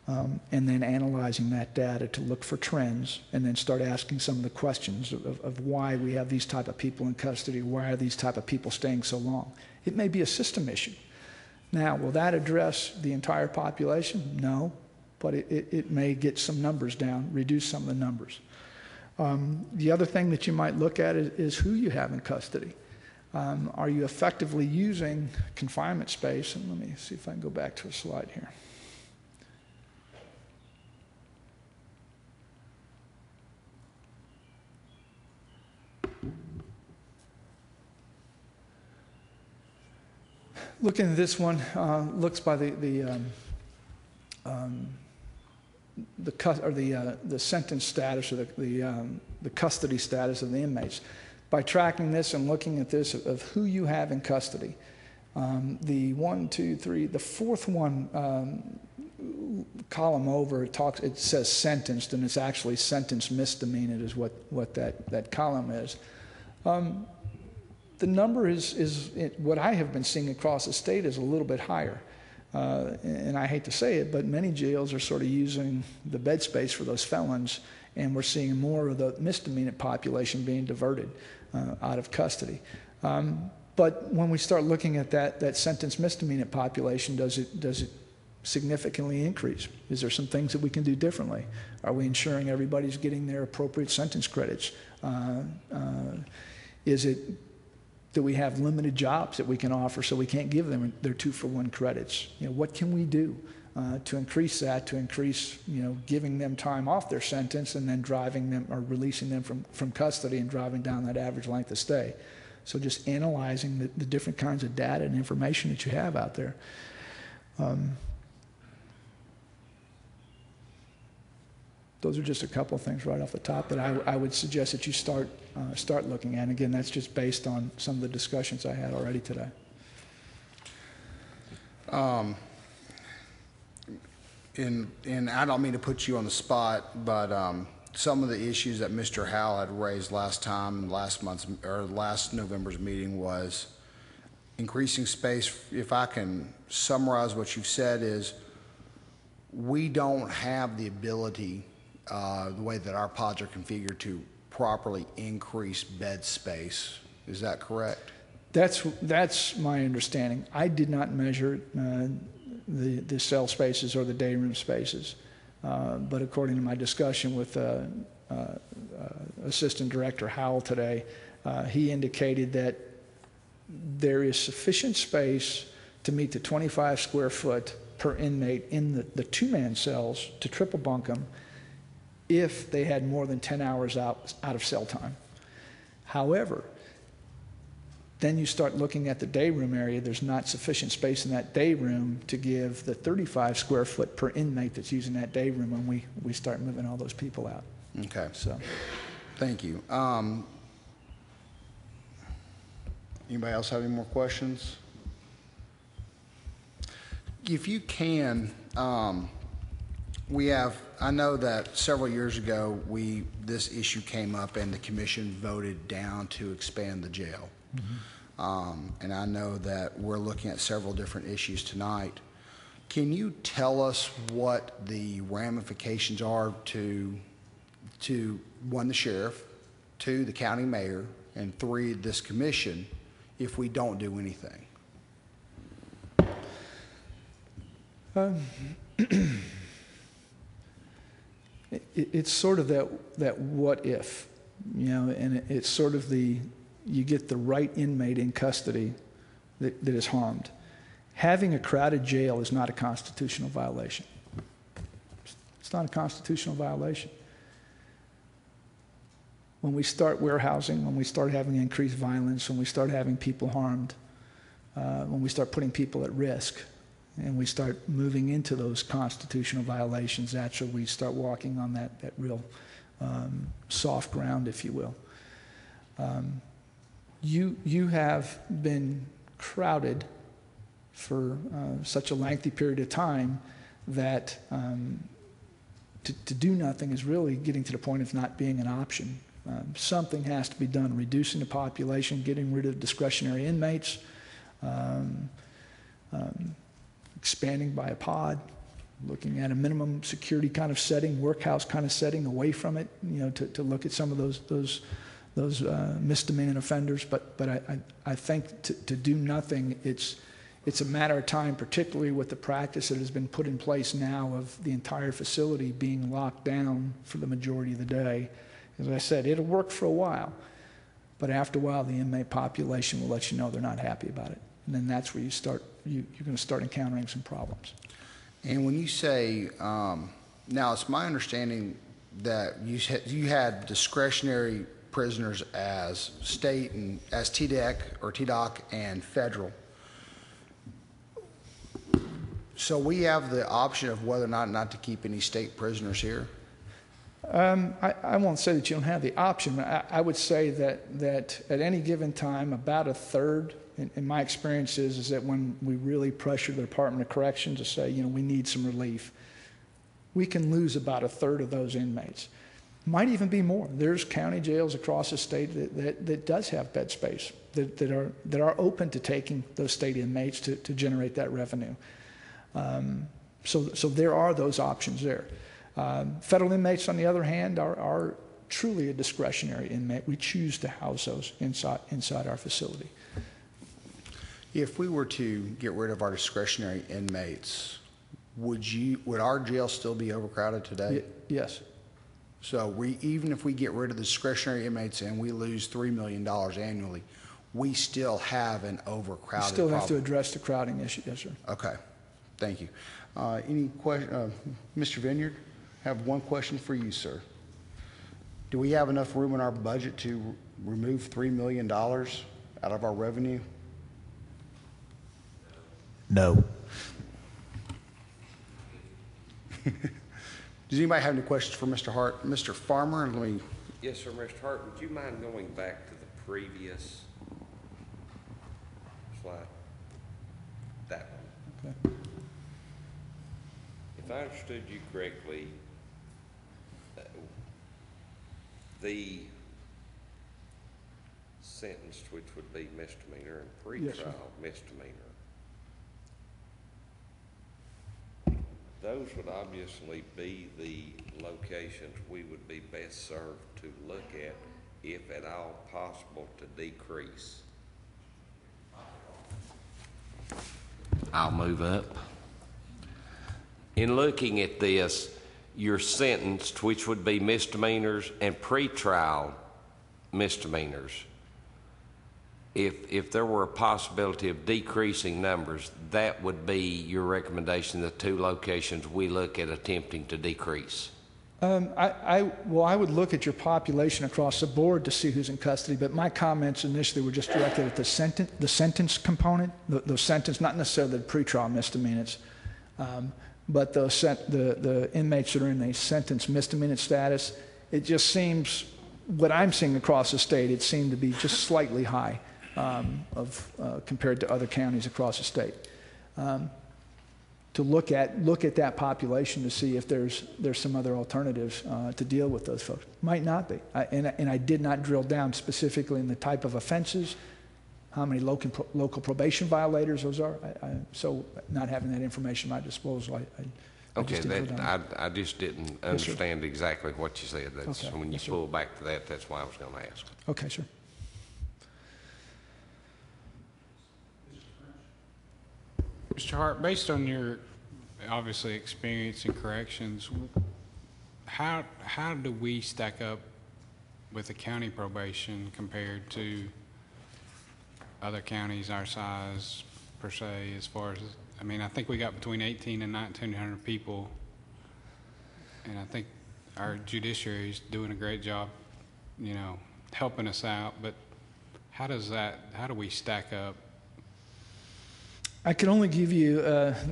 and then analyzing that data to look for trends, and then start asking some of the questions of why we have these type of people in custody, why are these type of people staying so long. It may be a system issue. Now, will that address the entire population? No, but it may get some numbers down, reduce some of the numbers. The other thing that you might look at is who you have in custody. Are you effectively using confinement space? And let me see if I can go back to a slide here. Looking at this one, looks by the sentence status or the custody status of the inmates. By tracking this and looking at this of who you have in custody, the fourth one column over it says sentenced, and it's actually sentence misdemeanor is what that column is. The number is what I have been seeing across the state is a little bit higher. And I hate to say it, but many jails are sort of using the bed space for those felons, and we're seeing more of the misdemeanor population being diverted out of custody. But when we start looking at that sentence misdemeanor population, does it significantly increase? Is there some things that we can do differently? Are we ensuring everybody's getting their appropriate sentence credits? Is it that we have limited jobs that we can offer, so we can't give them their 2-for-1 credits? What can we do to increase that, to increase, giving them time off their sentence and then driving them or releasing them from custody and driving down that average length of stay? So just analyzing the different kinds of data and information that you have out there. Those are just a couple of things right off the top that I would suggest that you start looking at. And again, that's just based on some of the discussions I had already today. And I don't mean to put you on the spot, but some of the issues that Mr. Howell had raised last November's meeting was increasing space. If I can summarize what you've said is, we don't have the ability, the way that our pods are configured, to properly increase bed space. Is that correct? That's my understanding. I did not measure the cell spaces or the day room spaces, but according to my discussion with Assistant Director Howell today, he indicated that there is sufficient space to meet the 25 square foot per inmate in the two-man cells to triple bunk them if they had more than 10 hours out of cell time. However, then you start looking at the day room area. There's not sufficient space in that day room to give the 35 square foot per inmate that's using that day room when we start moving all those people out. Okay. So, thank you. Anybody else have any more questions? If you can, I know that several years ago this issue came up and the commission voted down to expand the jail. Mm-hmm. And I know that we're looking at several different issues tonight. Can you tell us what the ramifications are to one, the sheriff, two, the county mayor, and three, this commission if we don't do anything? It's sort of that what if, and it's sort of you get the right inmate in custody that is harmed. Having a crowded jail is not a constitutional violation. It's not a constitutional violation. When we start warehousing, when we start having increased violence, when we start having people harmed, when we start putting people at risk, and we start moving into those constitutional violations, that's where we start walking on that real soft ground, if you will. You have been crowded for such a lengthy period of time that to do nothing is really getting to the point of not being an option. Something has to be done, reducing the population, getting rid of discretionary inmates, expanding by a pod, looking at a minimum security kind of setting, workhouse kind of setting, away from it, to look at some of those misdemeanor offenders. But I think to do nothing, it's a matter of time, particularly with the practice that has been put in place now of the entire facility being locked down for the majority of the day. As I said, it'll work for a while, but after a while, the inmate population will let you know they're not happy about it. And then that's where you're going to start encountering some problems. And when you say, now it's my understanding that you had discretionary prisoners as state and as TDEC or TDOC and federal. So we have the option of whether or not to keep any state prisoners here? I won't say that you don't have the option. I would say that at any given time, about a third, in my experience, is that when we really pressure the Department of Corrections to say, we need some relief, we can lose about a third of those inmates. Might even be more. There's county jails across the state that does have bed space, that are open to taking those state inmates to generate that revenue. So there are those options there. Federal inmates, on the other hand, are truly a discretionary inmate. We choose to house those inside our facility. If we were to get rid of our discretionary inmates, would our jail still be overcrowded today? Yes. So even if we get rid of the discretionary inmates and we lose $3 million annually, we still have an overcrowded We still have problem. to address the crowding issue, yes, sir. Okay, thank you. Any question, Mr. Vineyard? I have one question for you, sir. Do we have enough room in our budget to remove $3 million out of our revenue? No. Does anybody have any questions for Mr. Hart? Mr. Farmer, let me. Yes, sir, Mr. Hart, would you mind going back to the previous slide? That one. Okay. If I understood you correctly, the sentenced, which would be misdemeanor, and Yes, sir. pretrial misdemeanor, those would obviously be the locations we would be best served to look at, if at all possible, to decrease. I'll move up. In looking at this, you're sentenced, which would be misdemeanors and pretrial misdemeanors. If there were a possibility of decreasing numbers, that would be your recommendation, the two locations we look at attempting to decrease. I would look at your population across the board to see who's in custody, but my comments initially were just directed at the sentence component, the sentence, not necessarily the pretrial misdemeanors, but the inmates that are in a sentence misdemeanor status. It just seems, what I'm seeing across the state, it seemed to be just slightly high compared to other counties across the state. To look at that population to see if there's some other alternatives to deal with those folks. Might not be. And I did not drill down specifically in the type of offenses, how many local probation violators those are. So not having that information at my disposal, I just didn't drill down. I just didn't understand exactly what you said. That's Okay. when you Yes, sir. pull back to that, that's why I was going to ask. Okay, sure. Mr. Hart, based on your obviously experience in corrections, how do we stack up with the county probation compared to other counties our size per se? As far as, I mean, I think we got between 18 and 1900 people, and I think our judiciary is doing a great job, you know, helping us out. But how do we stack up? I can only give you,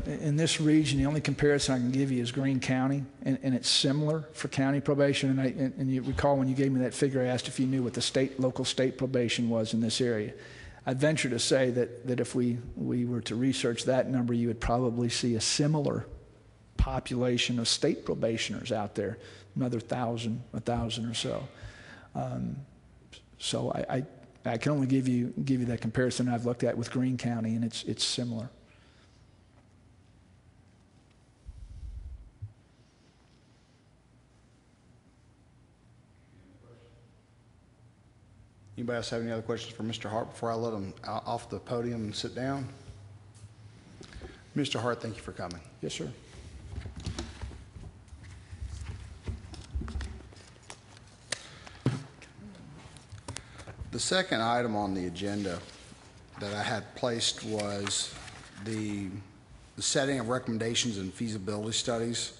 in this region, the only comparison I can give you is Greene County, and it's similar for county probation. And you recall when you gave me that figure, I asked if you knew what the local state probation was in this area. I'd venture to say that if we were to research that number, you would probably see a similar population of state probationers out there, another 1,000 or so. So I can only give you that comparison I've looked at with Greene County, and it's similar. Anybody else have any other questions for Mr. Hart before I let him off the podium and sit down? Mr. Hart, thank you for coming. Yes, sir. The second item on the agenda that I had placed was the setting of recommendations and feasibility studies.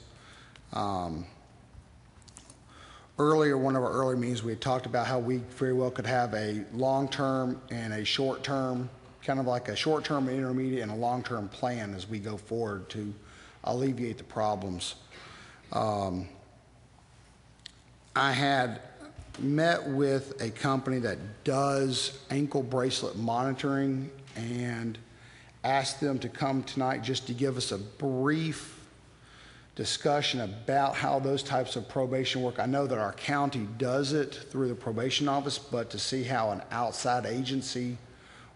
Earlier, one of our earlier meetings, we had talked about how we very well could have a long-term and a short-term, kind of like a short-term, intermediate, and a long-term plan as we go forward to alleviate the problems. I had met with a company that does ankle bracelet monitoring and asked them to come tonight just to give us a brief discussion about how those types of probation work. I know that our county does it through the probation office, but to see how an outside agency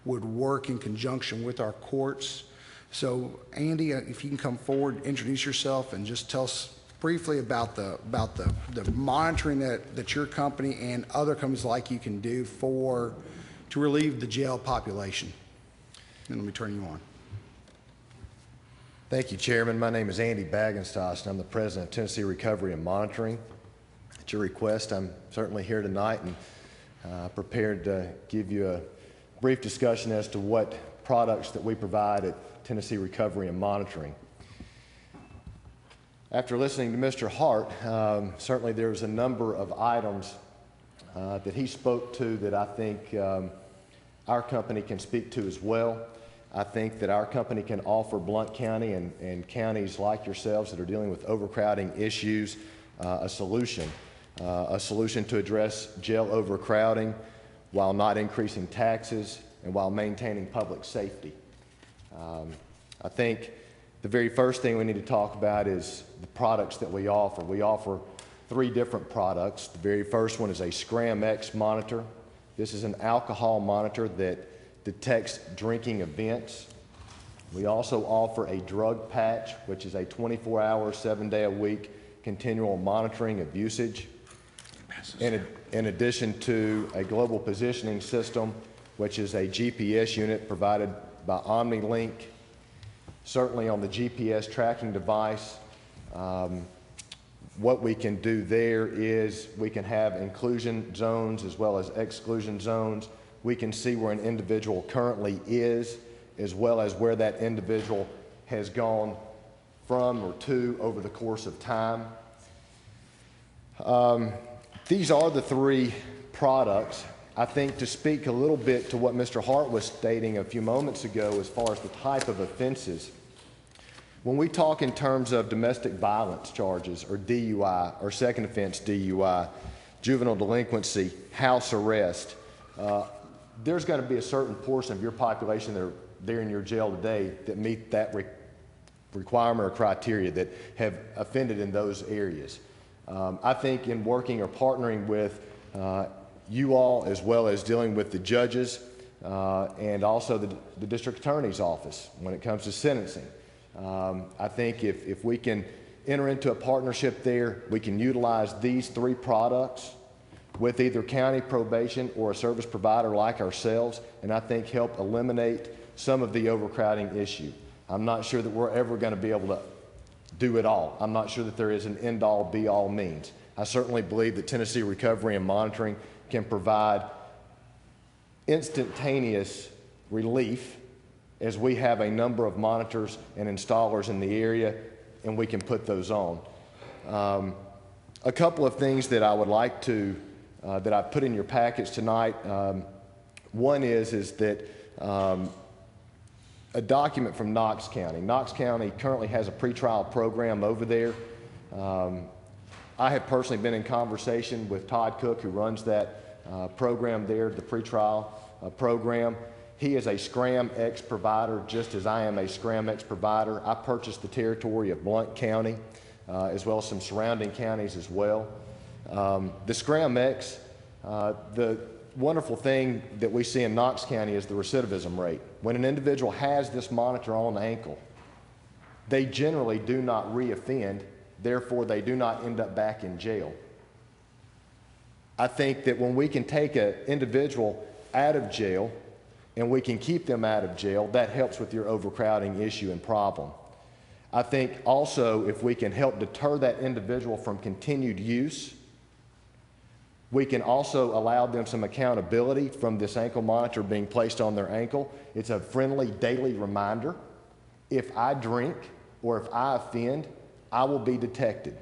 would work in conjunction with our courts. So Andy, if you can come forward, introduce yourself, and just tell us briefly about the monitoring that your company and other companies like you can do to relieve the jail population. And let me turn you on. Thank you, Chairman. My name is Andy Baggenstoss, and I'm the president of Tennessee Recovery and Monitoring. At your request, I'm certainly here tonight and prepared to give you a brief discussion as to what products that we provide at Tennessee Recovery and Monitoring. After listening to Mr. Hart, certainly there's a number of items that he spoke to that I think our company can speak to as well. I think that our company can offer Blount County and counties like yourselves that are dealing with overcrowding issues a solution to address jail overcrowding while not increasing taxes and while maintaining public safety. I think the very first thing we need to talk about is the products that we offer. We offer three different products. The very first one is a Scram X monitor. This is an alcohol monitor that detects drinking events. We also offer a drug patch, which is a 24-hour, 7-day-a-week continual monitoring of usage. In addition to a global positioning system, which is a GPS unit provided by OmniLink. Certainly on the GPS tracking device, what we can do there is we can have inclusion zones as well as exclusion zones. We can see where an individual currently is, as well as where that individual has gone from or to over the course of time. These are the three products. I think to speak a little bit to what Mr. Hart was stating a few moments ago as far as the type of offenses, when we talk in terms of domestic violence charges or DUI or second offense DUI, juvenile delinquency, house arrest, there's going to be a certain portion of your population that are there in your jail today that meet that requirement or criteria that have offended in those areas. I think in working or partnering with you all, as well as dealing with the judges and also the district attorney's office when it comes to sentencing, I think if we can enter into a partnership there, we can utilize these three products with either county probation or a service provider like ourselves, and I think help eliminate some of the overcrowding issue. I'm not sure that we're ever going to be able to do it all. I'm not sure that there is an end-all, be-all means. I certainly believe that Tennessee Recovery and Monitoring can provide instantaneous relief as we have a number of monitors and installers in the area, and we can put those on. A couple of things that I would like to, that I put in your package tonight. One is that a document from Knox County. Knox County currently has a pretrial program over there. I have personally been in conversation with Todd Cook, who runs that program there, the pretrial program. He is a Scram X provider, just as I am a Scram X provider. I purchased the territory of Blount County, as well as some surrounding counties as well. The Scram X, the wonderful thing that we see in Knox County is the recidivism rate. When an individual has this monitor on the ankle, they generally do not reoffend, therefore they do not end up back in jail. I think that when we can take an individual out of jail and we can keep them out of jail, that helps with your overcrowding issue and problem. I think also if we can help deter that individual from continued use, we can also allow them some accountability from this ankle monitor being placed on their ankle. It's a friendly daily reminder. If I drink or if I offend, I will be detected.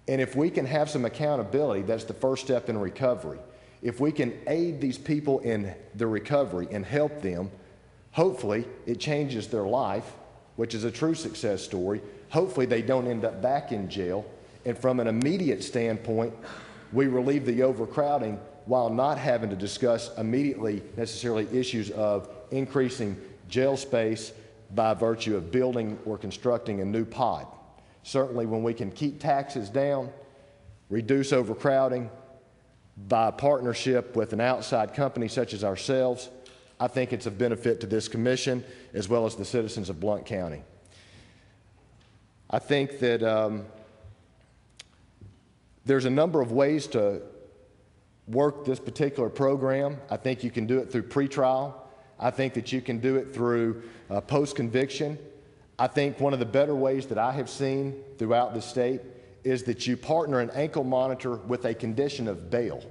And if we can have some accountability, that's the first step in recovery. If we can aid these people in the recovery and help them, hopefully it changes their life, which is a true success story. Hopefully they don't end up back in jail. And from an immediate standpoint, we relieve the overcrowding while not having to discuss immediately necessarily issues of increasing jail space by virtue of building or constructing a new pod. Certainly when we can keep taxes down, reduce overcrowding by partnership with an outside company such as ourselves, I think it's a benefit to this commission as well as the citizens of Blount County. I think that there's a number of ways to work this particular program. I think you can do it through pretrial. I think that you can do it through post-conviction. I think one of the better ways that I have seen throughout the state is that you partner an ankle monitor with a condition of bail.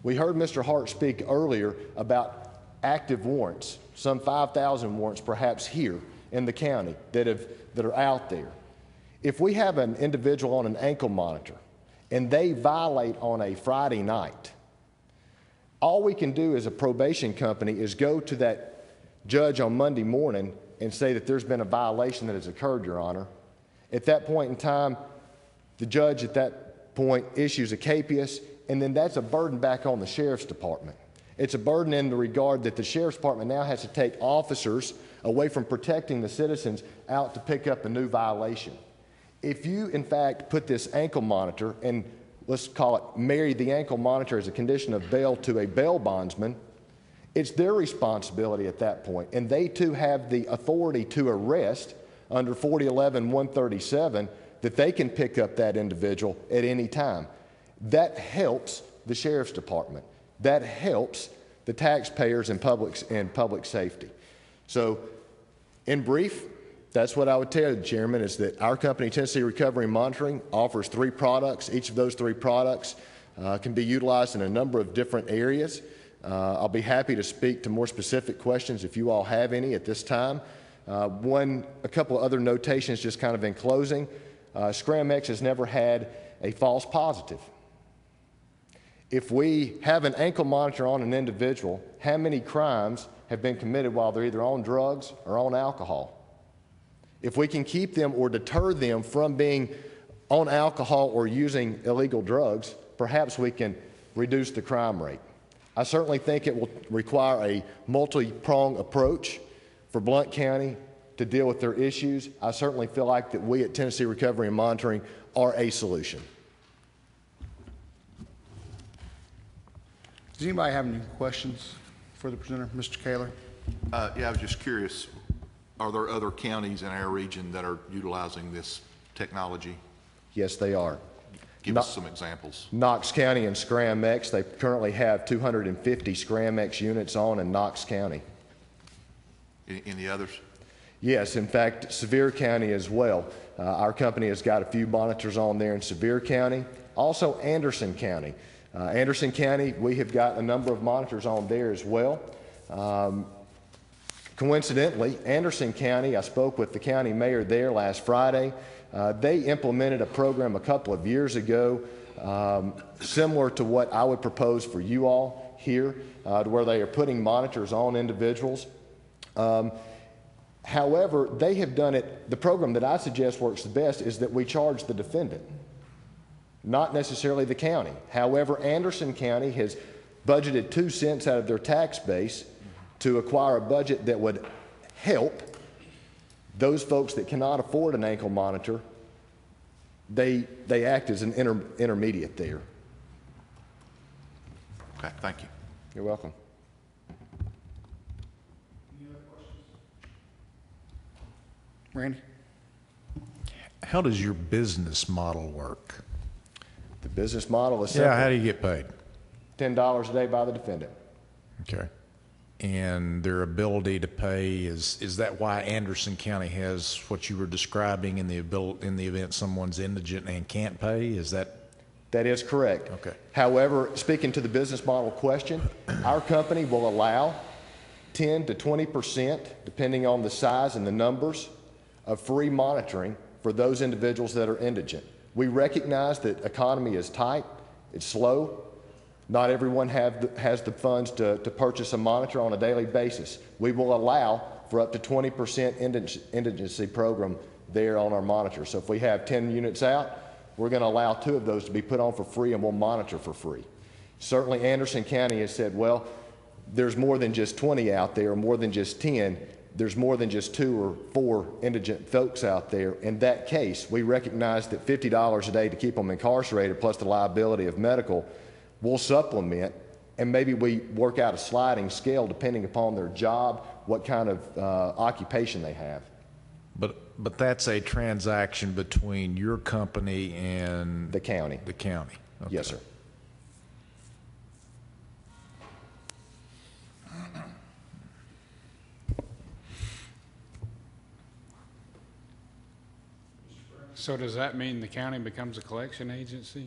We heard Mr. Hart speak earlier about active warrants, some 5,000 warrants perhaps here in the county that are out there. If we have an individual on an ankle monitor and they violate on a Friday night, all we can do as a probation company is go to that judge on Monday morning and say that there's been a violation that has occurred, Your Honor. At that point in time, the judge at that point issues a capias, and then that's a burden back on the sheriff's department. It's a burden in the regard that the sheriff's department now has to take officers away from protecting the citizens out to pick up a new violation. If you, in fact, put this ankle monitor, and let's call it marry the ankle monitor as a condition of bail to a bail bondsman, it's their responsibility at that point, and they too have the authority to arrest under 4011-137 that they can pick up that individual at any time. That helps the sheriff's department. That helps the taxpayers and public safety. So, in brief, that's what I would tell you, Chairman, is that our company, Tennessee Recovery and Monitoring, offers 3 products. Each of those 3 products can be utilized in a number of different areas. I'll be happy to speak to more specific questions if you all have any at this time. A couple of other notations just kind of in closing. Scram-X has never had a false positive. If we have an ankle monitor on an individual, how many crimes have been committed while they're either on drugs or on alcohol? If we can keep them or deter them from being on alcohol or using illegal drugs, perhaps we can reduce the crime rate. I certainly think it will require a multi-pronged approach for Blount County to deal with their issues. I certainly feel like that we at Tennessee Recovery and Monitoring are a solution. Does anybody have any questions for the presenter? Mr. Kaler? Yeah, I was just curious, are there other counties in our region that are utilizing this technology? Yes, they are. Give us some examples. Knox County and Scram-X, they currently have 250 Scram-X units on in Knox County. Any others? Yes, in fact, Sevier County as well. Our company has got a few monitors on there in Sevier County. Also Anderson County. Anderson County, we have got a number of monitors on there as well. Coincidentally, Anderson County, I spoke with the county mayor there last Friday. They implemented a program a couple of years ago similar to what I would propose for you all here, to where they are putting monitors on individuals. However, they have done it, the program that I suggest works the best is that we charge the defendant, not necessarily the county. However, Anderson County has budgeted 2 cents out of their tax base to acquire a budget that would help those folks that cannot afford an ankle monitor. They act as an intermediate there. Okay, thank you. You're welcome. Randy? How does your business model work? The business model is simple. Yeah, how do you get paid? $10 a day by the defendant. Okay. And their ability to pay, is that why Anderson County has what you were describing in the event someone's indigent and can't pay? Is that? That is correct. Okay. However, speaking to the business model question, our company will allow 10 to 20%, depending on the size and the numbers, of free monitoring for those individuals that are indigent. We recognize that economy is tight, it's slow. Not everyone has the funds to purchase a monitor on a daily basis. We will allow for up to 20% indigency program there on our monitor. So if we have 10 units out, we're going to allow 2 of those to be put on for free, and we'll monitor for free. Certainly Anderson County has said, well, there's more than just 20 out there, more than just 10. There's more than just 2 or 4 indigent folks out there. In that case, we recognize that $50 a day to keep them incarcerated plus the liability of medical will supplement, and maybe we work out a sliding scale depending upon their job, what kind of occupation they have. But that's a transaction between your company and The county. The county. Okay. Yes, sir. So does that mean the county becomes a collection agency?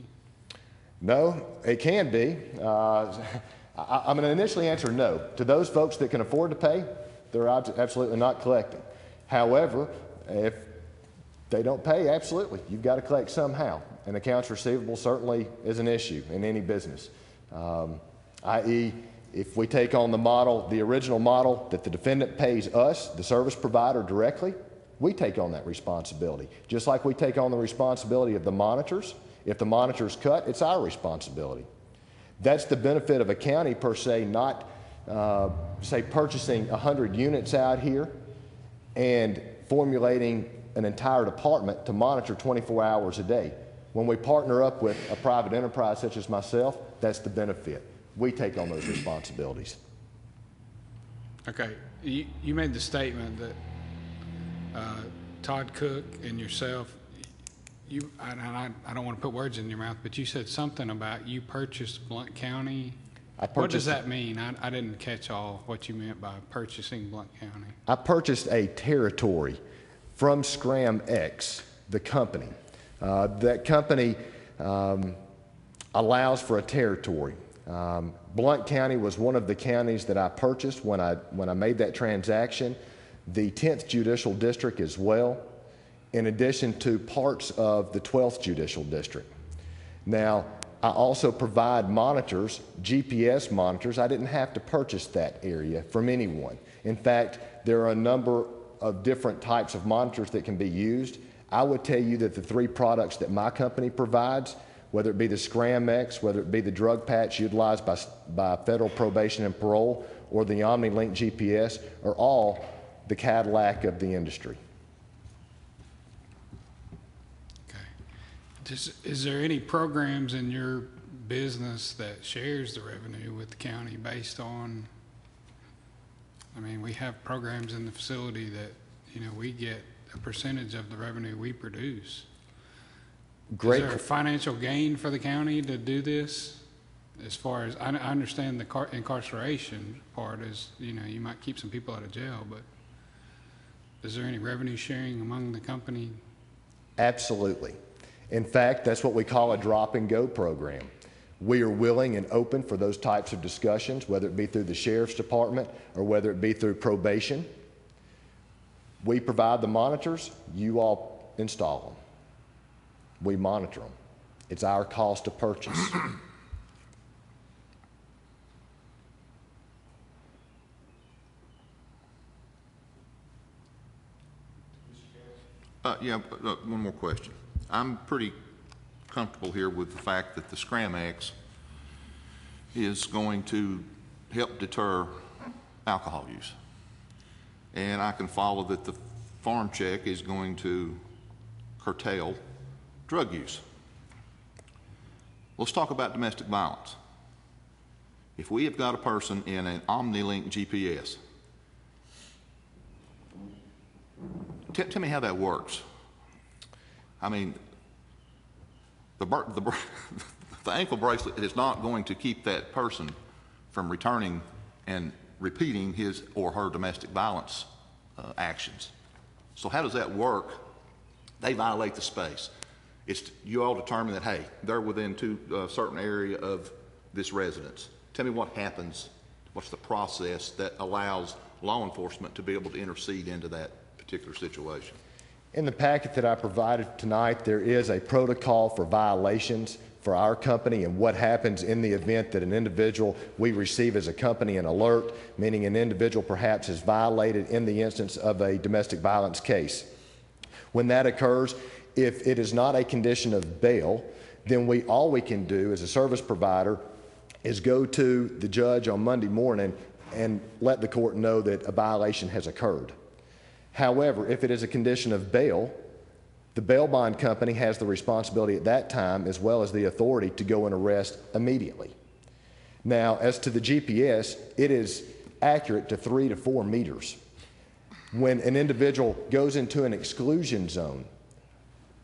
No, it can be. I'm going to initially answer no. To those folks that can afford to pay, they're absolutely not collecting. However, if they don't pay, absolutely, you've got to collect somehow. And accounts receivable certainly is an issue in any business. I.e., if we take on the model, the original model that the defendant pays us, the service provider, directly, we take on that responsibility. Just like we take on the responsibility of the monitors. If the monitor's cut, it's our responsibility. That's the benefit of a county per se, not say purchasing 100 units out here and formulating an entire department to monitor 24 hours a day. When we partner up with a private enterprise such as myself, that's the benefit. We take on those responsibilities. Okay, you made the statement that Todd Cook and yourself, I don't want to put words in your mouth, but you said something about you purchased Blount County. What does that mean? I didn't catch all what you meant by purchasing Blount County. I purchased a territory from Scram X, the company. That company allows for a territory. Blount County was one of the counties that I purchased when I made that transaction. The 10th Judicial District as well, in addition to parts of the 12th Judicial District. Now, I also provide monitors, GPS monitors. I didn't have to purchase that area from anyone. In fact, there are a number of different types of monitors that can be used. I would tell you that the 3 products that my company provides, whether it be the Scram X, whether it be the drug patch utilized by federal probation and parole, or the OmniLink GPS, are all the Cadillac of the industry. Okay. Is there any programs in your business that shares the revenue with the county based on, I mean, we have programs in the facility that, we get a percentage of the revenue we produce. Great. Is there a financial gain for the county to do this? As far as, I understand the incarceration part is, you might keep some people out of jail, but is there any revenue sharing among the company? Absolutely. In fact, that's what we call a drop and go program. We are willing and open for those types of discussions, whether it be through the sheriff's department or whether it be through probation. We provide the monitors, you all install them. We monitor them. It's our cost to purchase. One more question. I'm pretty comfortable here with the fact that the Scram X is going to help deter alcohol use. And I can follow that the farm check is going to curtail drug use. Let's talk about domestic violence. If we have got a person in an OmniLink GPS, tell me how that works. I mean, the ankle bracelet is not going to keep that person from returning and repeating his or her domestic violence actions. So how does that work? They violate the space. You all determine that, hey, they're within a certain area of this residence. Tell me what happens, what's the process that allows law enforcement to be able to intercede into that particular situation? In the packet that I provided tonight, there is a protocol for violations for our company and what happens in the event that an individual, we receive as a company an alert, meaning an individual perhaps is violated in the instance of a domestic violence case. When that occurs, if it is not a condition of bail, then all we can do as a service provider is go to the judge on Monday morning and let the court know that a violation has occurred. However, if it is a condition of bail, the bail bond company has the responsibility at that time as well as the authority to go and arrest immediately. Now, as to the GPS, it is accurate to 3 to 4 meters. When an individual goes into an exclusion zone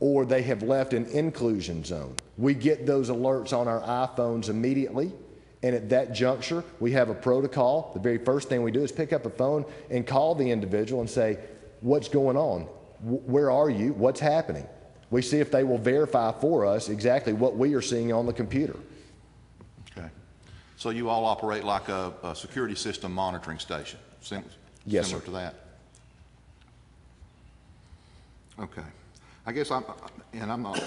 or they have left an inclusion zone, we get those alerts on our iPhones immediately. And at that juncture, we have a protocol. The very first thing we do is pick up a phone and call the individual and say, what's going on? Where are you? What's happening? We see if they will verify for us exactly what we are seeing on the computer. Okay. So you all operate like a security system monitoring station, Yes, similar sir. to that? Okay. I guess I'm not,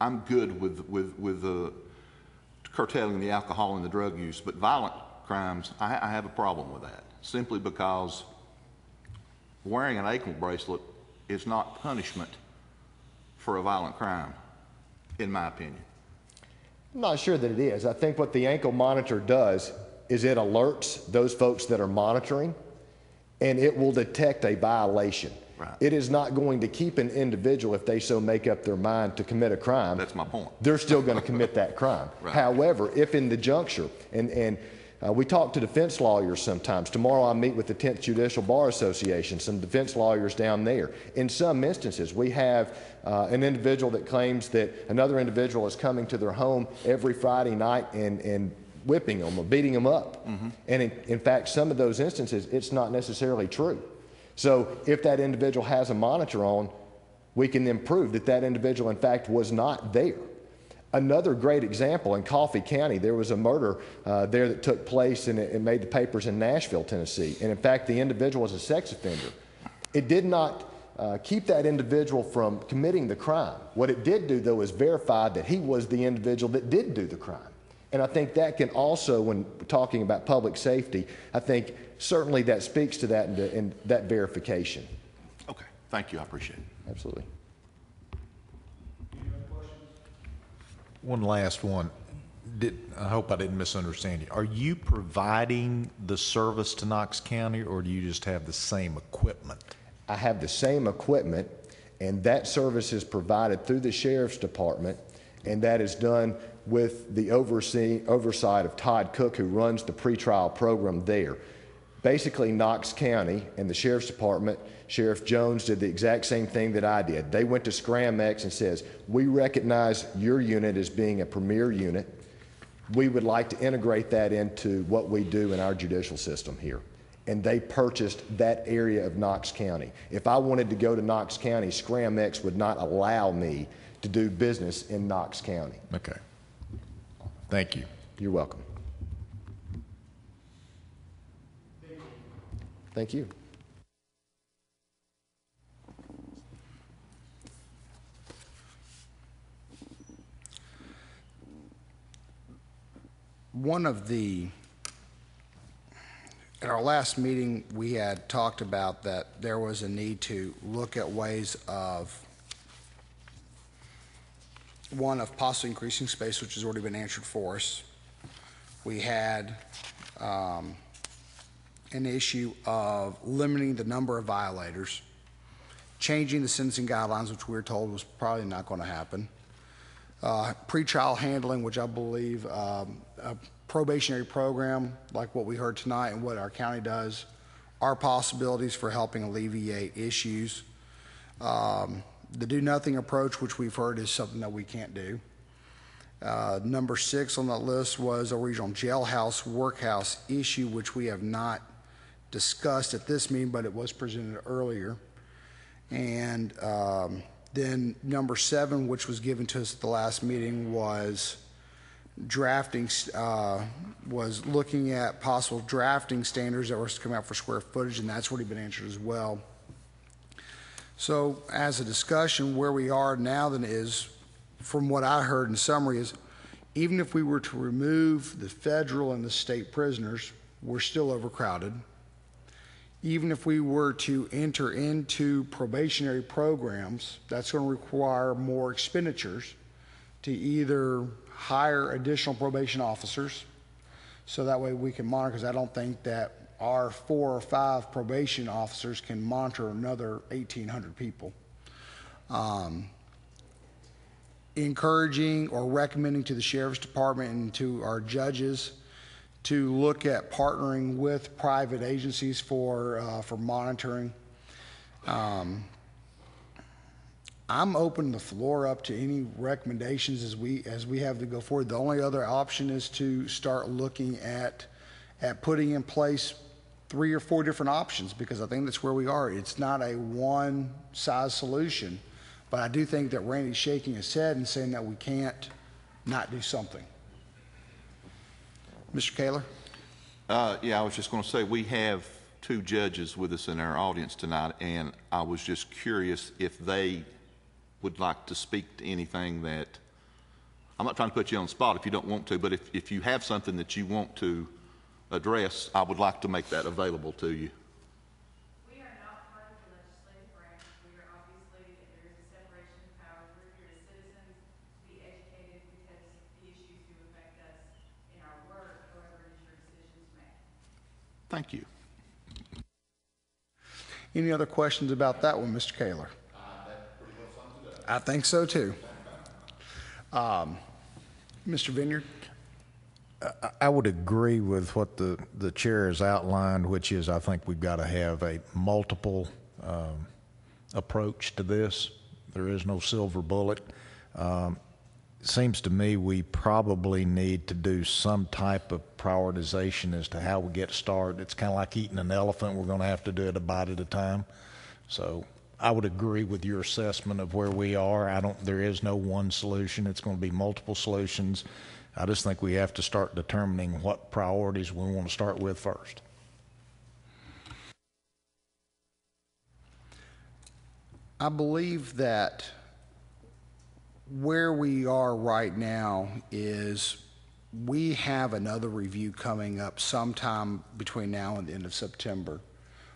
I'm good with the curtailing the alcohol and the drug use, but violent crimes, I have a problem with that, simply because wearing an ankle bracelet is not punishment for a violent crime, in my opinion. I'm not sure that it is. I think what the ankle monitor does is it alerts those folks that are monitoring, and it will detect a violation. Right. It is not going to keep an individual, if they so make up their mind to commit a crime. That's my point. They're still going to commit that crime. Right. However, if in the juncture, and we talk to defense lawyers sometimes. Tomorrow I meet with the 10th Judicial Bar Association, some defense lawyers down there. In some instances, we have an individual that claims that another individual is coming to their home every Friday night and whipping them or beating them up. Mm-hmm. And in fact, some of those instances, it's not necessarily true. So if that individual has a monitor on, we can then prove that that individual, in fact, was not there. Another great example, in Coffee County, there was a murder there that took place, and it made the papers in Nashville, Tennessee. And in fact, the individual was a sex offender. It did not keep that individual from committing the crime. What it did do, though, is verify that he was the individual that did do the crime. And I think that can also, when talking about public safety, I think certainly that speaks to that and that verification. Okay, thank you, I appreciate it. Absolutely. One last one. I hope I didn't misunderstand you. Are you providing the service to Knox County, or do you just have the same equipment? I have the same equipment, and that service is provided through the Sheriff's Department, and that is done with the oversight of Todd Cook, who runs the pretrial program there. Basically, Knox County and the Sheriff's Department, Sheriff Jones did the exact same thing that I did. They went to ScramX and says, we recognize your unit as being a premier unit. We would like to integrate that into what we do in our judicial system here. And they purchased that area of Knox County. If I wanted to go to Knox County, ScramX would not allow me to do business in Knox County. Okay. Thank you. You're welcome. Thank you. At our last meeting, we had talked about that there was a need to look at ways of possibly increasing space, which has already been answered for us. We had an issue of limiting the number of violators, changing the sentencing guidelines, which we were told was probably not going to happen, pretrial handling, which I believe a probationary program like what we heard tonight and what our county does, are possibilities for helping alleviate issues. The do-nothing approach, which we've heard, is something that we can't do. Number 6 on that list was a regional jailhouse workhouse issue, which we have not discussed at this meeting, but it was presented earlier. And then number 7, which was given to us at the last meeting, was drafting, was looking at possible drafting standards that were to come out for square footage, and that's already been answered as well. So as a discussion, where we are now then is, from what I heard in summary, is even if we were to remove the federal and the state prisoners, we're still overcrowded. Even if we were to enter into probationary programs, that's going to require more expenditures to either hire additional probation officers, so that way we can monitor, because I don't think that our 4 or 5 probation officers can monitor another 1,800 people. Encouraging or recommending to the Sheriff's Department and to our judges to look at partnering with private agencies for monitoring. I'm opening the floor up to any recommendations as we have to go forward. The only other option is to start looking at putting in place 3 or 4 different options, because I think that's where we are. It's not a one-size solution, but I do think that Randy's shaking his head and saying that we can't not do something. Mr. Kaler? Yeah, I was just going to say, we have 2 judges with us in our audience tonight, and I was just curious if they would like to speak to anything that, I'm not trying to put you on the spot if you don't want to, but if you have something that you want to address, I would like to make that available to you. We are not part of the legislative branch. We are obviously, there is a separation of powers. We're here as citizens to be educated, because the issues do affect us in our work. However, it is your decision to make. Thank you. Any other questions about that one, Mr. Kaler? I think so too. Mr. Vineyard? I would agree with what the chair has outlined, which is I think we've got to have a multiple approach to this. There is no silver bullet. It seems to me we probably need to do some type of prioritization as to how we get started. It's kind of like eating an elephant. We're going to have to do it a bite at a time. So I would agree with your assessment of where we are. There is no one solution. It's going to be multiple solutions. I just think we have to start determining what priorities we want to start with first. I believe that where we are right now is we have another review coming up sometime between now and the end of September,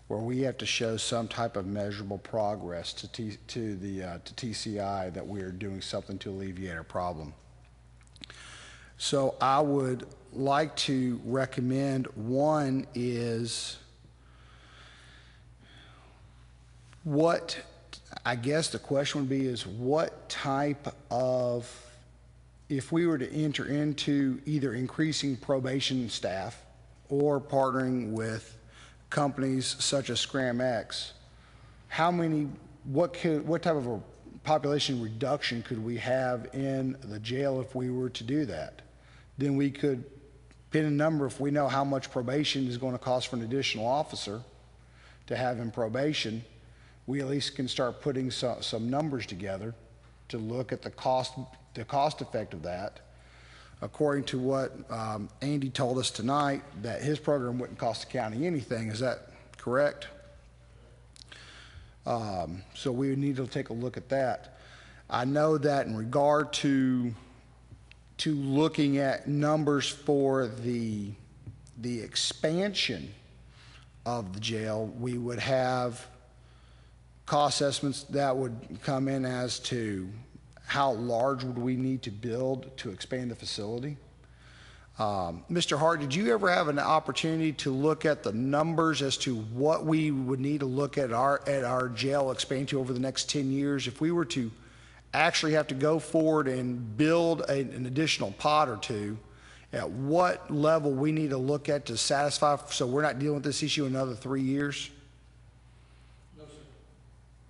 where we have to show some type of measurable progress to TCI that we are doing something to alleviate our problem. So I would like to recommend, one is I guess the question would be is what type of, if we were to enter into either increasing probation staff or partnering with companies such as ScramX, what type of a population reduction could we have in the jail if we were to do that? Then we could pin a number if we know how much probation is going to cost for an additional officer to have in probation. We at least can start putting some numbers together to look at the cost effect of that. According to what Andy told us tonight, that his program wouldn't cost the county anything. Is that correct? So we would need to take a look at that. I know that in regard to looking at numbers for the expansion of the jail, we would have cost estimates that would come in as to how large would we need to build to expand the facility. Mr. Hart, did you ever have an opportunity to look at the numbers as to what we would need to look at our jail expansion over the next 10 years? If we were to actually have to go forward and build an additional pod or two, at what level we need to look at to satisfy, so we're not dealing with this issue another 3 years? No, sir.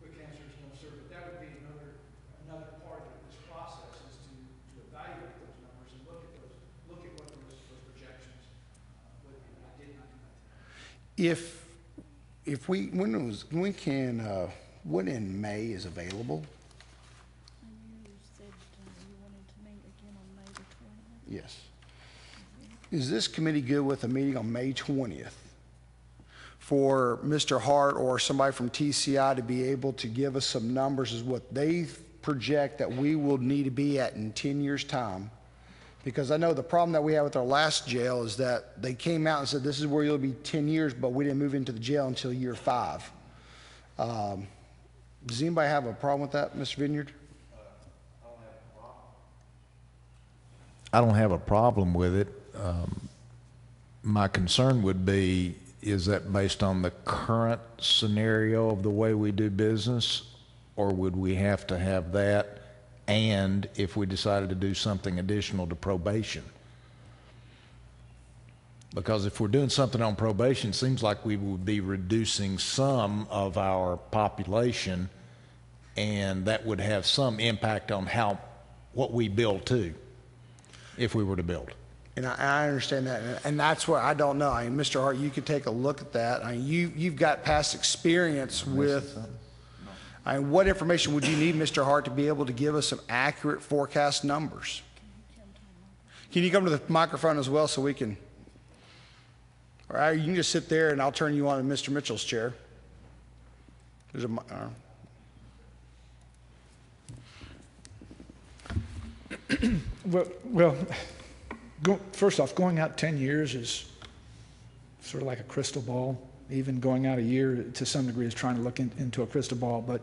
Quick answer is no, sir. But that would be another part of this process is to evaluate those numbers and look at what those projections would be. I did not do that. When in May is available? And you said you wanted to meet again on May the 20th? Yes. Is this committee good with a meeting on May 20th for Mr. Hart or somebody from TCI to be able to give us some numbers as what they project that we will need to be at in 10 years' time? Because I know the problem that we have with our last jail is that they came out and said this is where you'll be 10 years, but we didn't move into the jail until year 5. Does anybody have a problem with that, Mr. Vineyard? I don't have a problem with it. My concern would be, is that based on the current scenario of the way we do business, or would we have to have that and if we decided to do something additional to probation? Because if we're doing something on probation, it seems like we would be reducing some of our population, and that would have some impact on what we build too, if we were to build. And I understand that, and that's where I don't know. I mean, Mr. Hart, you could take a look at that. I mean, you've got past experience with. I mean, what information would you need, Mr. Hart, to be able to give us some accurate forecast numbers? Can you come to the microphone as well so we can? All right, you can just sit there, and I'll turn you on to Mr. Mitchell's chair. There's a. Well, first off, going out 10 years is sort of like a crystal ball. Even going out a year to some degree is trying to look into a crystal ball. But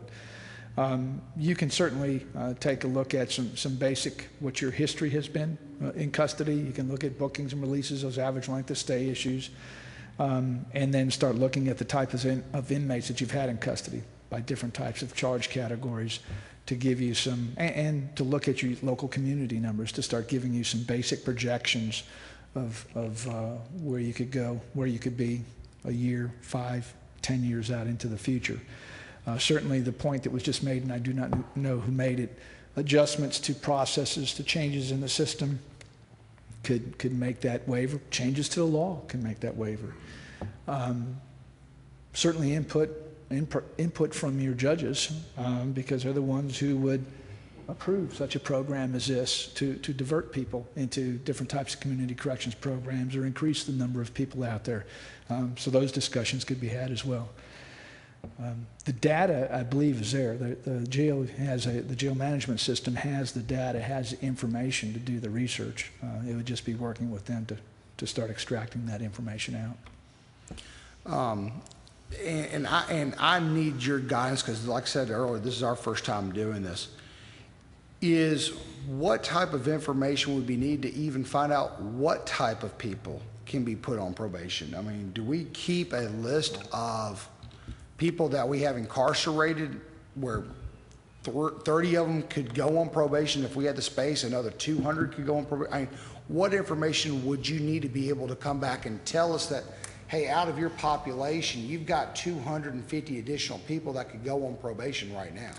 you can certainly take a look at some basic, what your history has been in custody. You can look at bookings and releases, those average length of stay issues. and then start looking at the type of inmates that you've had in custody by different types of charge categories to give you some, and to look at your local community numbers to start giving you some basic projections of where you could go, where you could be a year, 5, 10 years out into the future. Certainly the point that was just made, and I do not know who made it, adjustments to processes, to changes in the system could make that waiver. Changes to the law can make that waiver. Certainly input from your judges, because they're the ones who would approve such a program as this to divert people into different types of community corrections programs or increase the number of people out there. So those discussions could be had as well. The data, I believe, is there. The jail has the jail management system has the data, has the information to do the research. It would just be working with them to start extracting that information out. And I need your guidance because, like I said earlier, this is our first time doing this. Is what type of information would we need to even find out what type of people can be put on probation? I mean, do we keep a list of people that we have incarcerated where 30 of them could go on probation if we had the space, another 200 could go on probation? I mean, what information would you need to be able to come back and tell us that, hey, out of your population, you've got 250 additional people that could go on probation right now?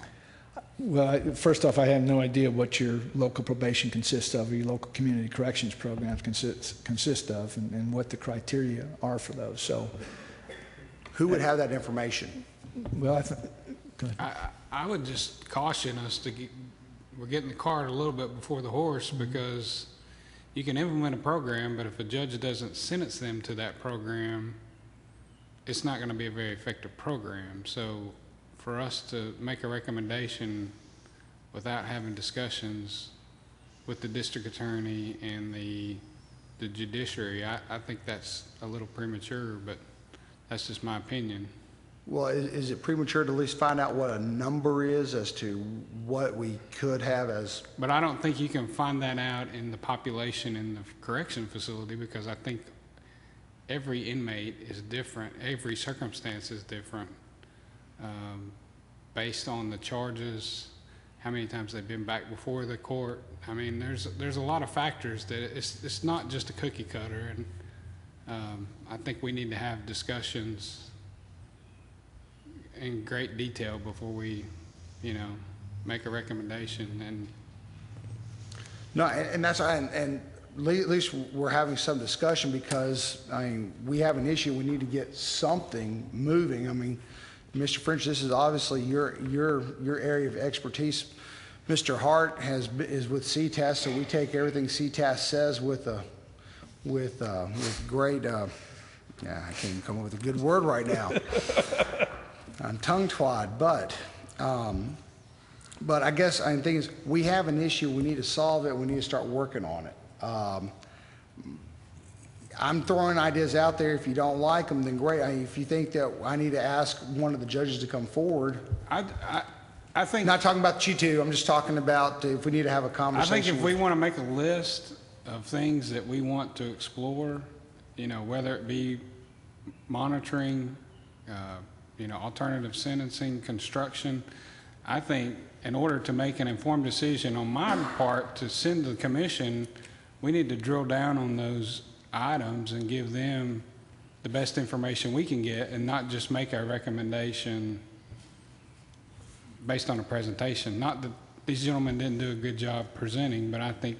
Well, first off, I have no idea what your local probation consists of, or your local community corrections programs consist of, and what the criteria are for those. So, who would have that information? Well, go ahead. I would just caution us we're getting the cart a little bit before the horse, because you can implement a program, but if a judge doesn't sentence them to that program, it's not going to be a very effective program. So for us to make a recommendation without having discussions with the district attorney and the judiciary, I think that's a little premature, but that's just my opinion. Well, is it premature to at least find out what a number is as to what we could have as? But I don't think you can find that out in the population in the correction facility, because I think every inmate is different. Every circumstance is different, based on the charges, how many times they've been back before the court. I mean, there's a lot of factors that it's not just a cookie cutter, and I think we need to have discussions in great detail before we, make a recommendation. And No, and that's and at least we're having some discussion, because I mean, we have an issue. We need to get something moving. I mean, Mr. French, this is obviously your area of expertise. Mr. Hart is with CTAS, so we take everything CTAS says with great. I can't even come up with a good word right now. I'm tongue-tied, but I guess the thing is, we have an issue. We need to solve it. We need to start working on it. I'm throwing ideas out there. If you don't like them, then great. If you think that I need to ask one of the judges to come forward, I think. Not talking about you two. I'm just talking about if we need to have a conversation. I think if we want to make a list of things that we want to explore, whether it be monitoring, alternative sentencing, construction, I think in order to make an informed decision on my part to send to the commission, we need to drill down on those items and give them the best information we can get, and not just make our recommendation based on a presentation. Not that these gentlemen didn't do a good job presenting, but I think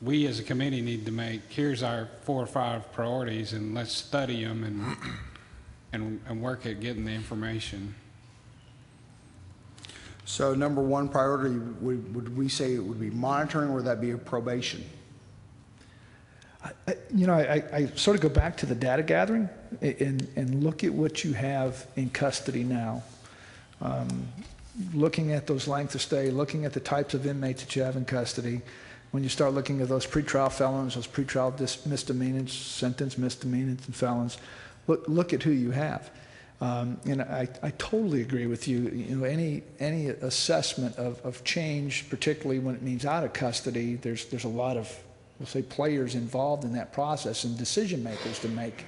we as a committee need to here's our 4 or 5 priorities, and let's study them and work at getting the information. So number one priority, would we say it would be monitoring, or would that be a probation? I sort of go back to the data gathering and look at what you have in custody now. Looking at those lengths of stay, looking at the types of inmates that you have in custody. When you start looking at those pretrial felons, those pretrial misdemeanors, sentence misdemeanors and felons, look at who you have. And I totally agree with you. Any assessment of change, particularly when it means out of custody, there's a lot of we'll say, players involved in that process and decision makers to make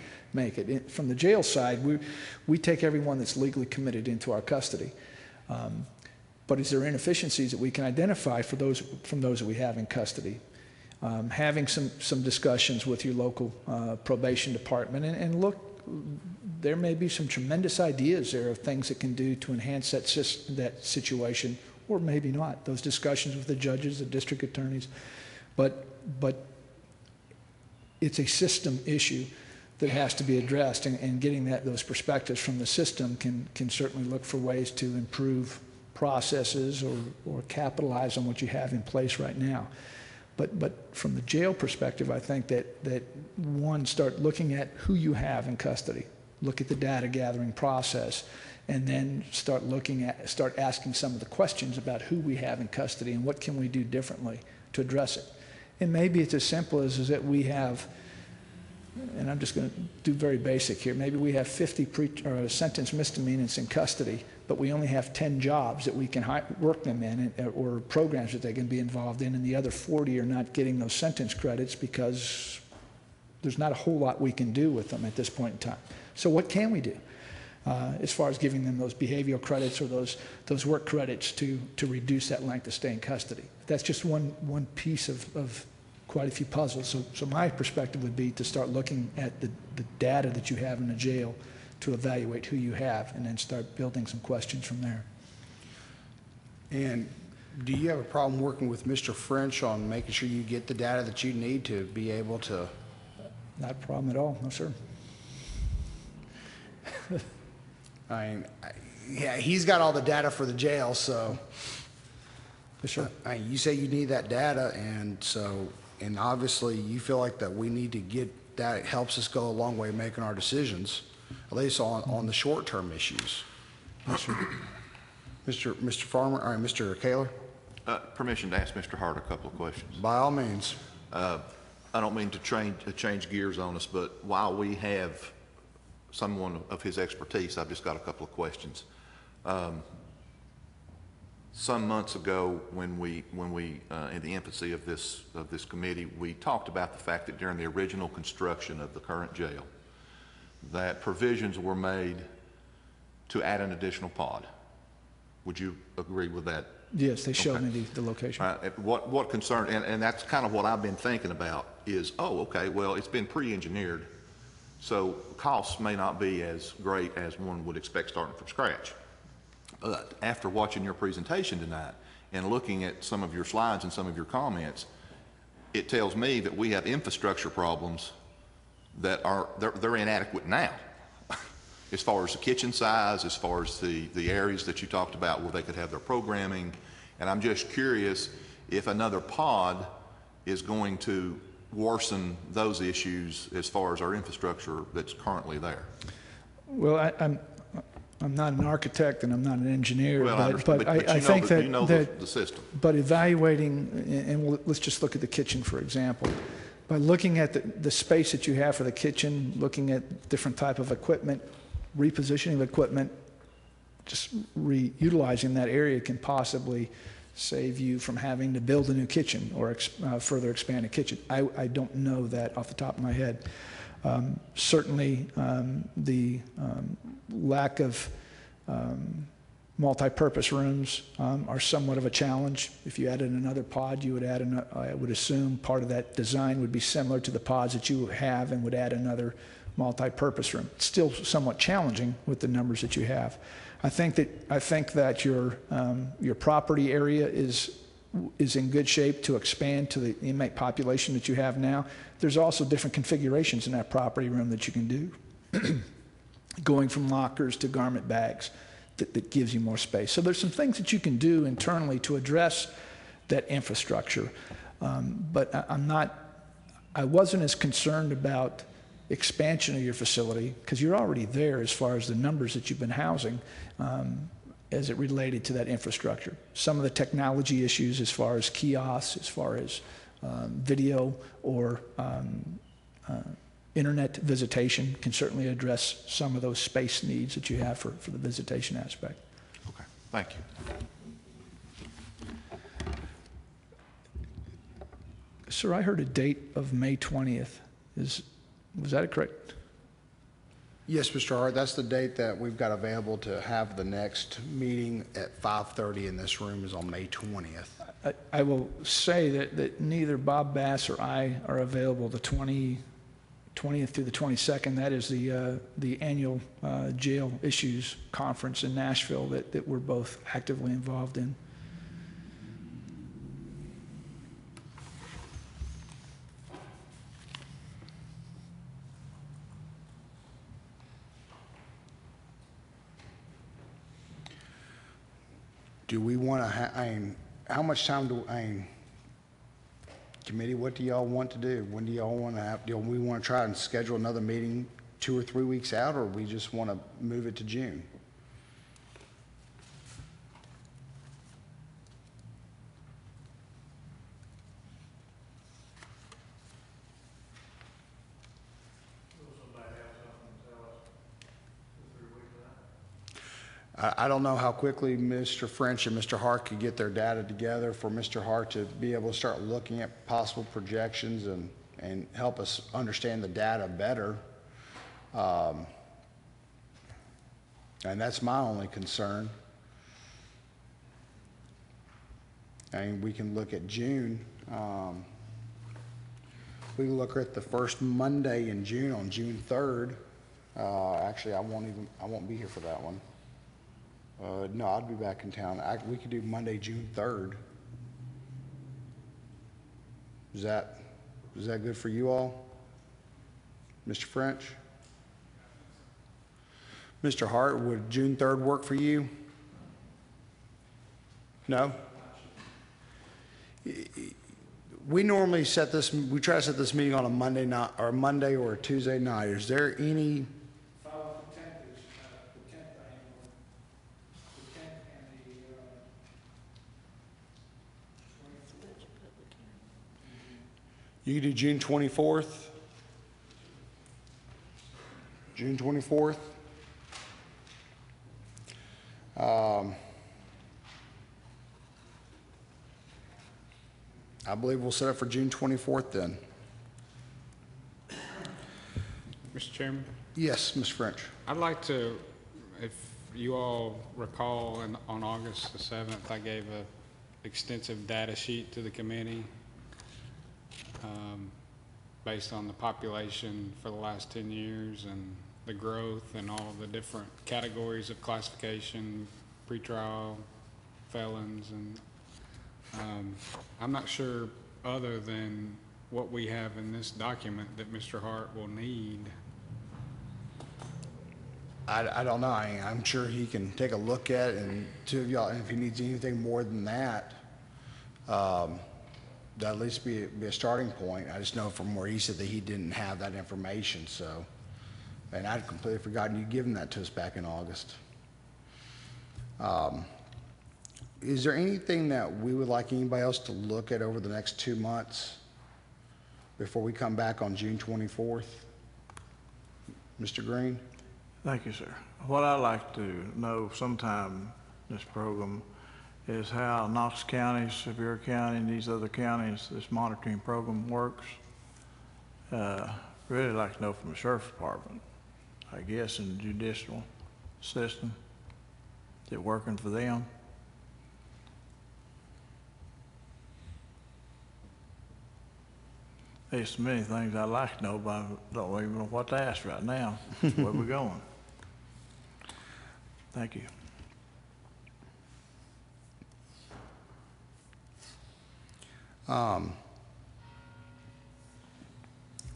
it. From the jail side, we take everyone that's legally committed into our custody. But is there inefficiencies that we can identify from those that we have in custody? Having some discussions with your local probation department and look, there may be some tremendous ideas there of things that can do to enhance that situation, or maybe not. Those discussions with the judges, the district attorneys, but it's a system issue that has to be addressed, and getting those perspectives from the system can certainly look for ways to improve processes or capitalize on what you have in place right now. But from the jail perspective, I think that one, start looking at who you have in custody, look at the data gathering process, and then start asking some of the questions about who we have in custody and what can we do differently to address it. And maybe it's as simple as that we have, and I'm just going to do very basic here, maybe we have 50 sentence misdemeanors in custody, but we only have 10 jobs that we can work them in, or programs that they can be involved in, and the other 40 are not getting those sentence credits because there's not a whole lot we can do with them at this point in time. So what can we do as far as giving them those behavioral credits or those work credits to reduce that length of stay in custody? That's just one piece of quite a few puzzles. So my perspective would be to start looking at the data that you have in the jail to evaluate who you have, and then start building some questions from there. And do you have a problem working with Mr. French on making sure you get the data that you need to be able to? Not a problem at all, no sir. Yeah, he's got all the data for the jail, so. Yes, sir. You say you need that data, and obviously you feel like that we need to get that. It helps us go a long way making our decisions, at least on the short-term issues. Yes, sir. Mr. Farmer, all right, Mr. Kaler? Permission to ask Mr. Hart a couple of questions. By all means. I don't mean to change gears on us, but while we have someone of his expertise, I've just got a couple of questions. Some months ago, when we in the infancy of this committee, we talked about the fact that during the original construction of the current jail, that provisions were made to add an additional pod. Would you agree with that? Yes, they showed me the location. What concern, and that's kind of what I've been thinking about is, okay, well, it's been pre-engineered, so costs may not be as great as one would expect starting from scratch. But after watching your presentation tonight and looking at some of your slides and some of your comments, it tells me that we have infrastructure problems that they're inadequate now. As far as the kitchen size, as far as the areas that you talked about where they could have their programming. And I'm just curious if another pod is going to worsen those issues as far as our infrastructure that's currently there. Well, I'm not an architect and I'm not an engineer, well, but I think that you know the system. But evaluating, and let's just look at the kitchen, for example. By looking at the space that you have for the kitchen, looking at different type of equipment, repositioning of equipment, just reutilizing that area can possibly save you from having to build a new kitchen or further expand a kitchen. I don't know that off the top of my head. Certainly, the lack of multi-purpose rooms are somewhat of a challenge. If you added another pod, you would add I would assume part of that design would be similar to the pods that you have and would add another multi-purpose room. It's still somewhat challenging with the numbers that you have. I think that your property area is in good shape to expand to the inmate population that you have now. There's also different configurations in that property room that you can do, going from lockers to garment bags that gives you more space. So there's some things that you can do internally to address that infrastructure. But I wasn't as concerned about expansion of your facility because you're already there as far as the numbers that you've been housing as it related to that infrastructure. Some of the technology issues as far as kiosks, as far as video or internet visitation can certainly address some of those space needs that you have for the visitation aspect. Okay, thank you. Sir, I heard a date of May 20th. Was that correct? Yes, Mr. Hart, that's the date that we've got available to have the next meeting at 5:30 in this room is on May 20th. I will say that neither Bob Bass or I are available the 20th through the 22nd. That is the annual jail issues conference in Nashville that we're both actively involved in. Do we want to, how much time committee, what do y'all want to do? When do y'all want to have, do we want to try and schedule another meeting 2 or 3 weeks out, or we just want to move it to June? I don't know how quickly Mr. French and Mr. Hart could get their data together for Mr. Hart to be able to start looking at possible projections and help us understand the data better. And that's my only concern. I mean, we can look at June. We can look at the first Monday in June on June 3rd. Actually, I won't be here for that one. No, I'll be back in town. We could do Monday, June 3rd. Is that good for you all? Mr. French? Mr. Hart, would June 3rd work for you? No? We normally we try to set this meeting on a Monday night, or Monday or a Tuesday night. Is there any? You could do June 24th. June 24th. I believe we'll set up for June 24th then. Mr. Chairman? Yes, Ms. French. I'd like to, if you all recall, on August the 7th, I gave a extensive data sheet to the committee based on the population for the last 10 years and the growth and all the different categories of classification, pretrial, felons, and I'm not sure, other than what we have in this document, that Mr. Hart will need. I don't know. I'm sure he can take a look at it, and two of y'all, and if he needs anything more than that, that'd at least be a starting point. I just know from where he said that he didn't have that information, so, and I'd completely forgotten you giving that to us back in August. Is there anything that we would like anybody else to look at over the next 2 months before we come back on June 24th? Mr. Green? Thank you, sir. What I'd like to know sometime in this program is how Knox County, Sevier County, and these other counties, this monitoring program works. Really like to know from the Sheriff's Department, I guess, in the judicial system, is it working for them? There's so many things I'd like to know, but I don't even know what to ask right now. Where we going? Thank you.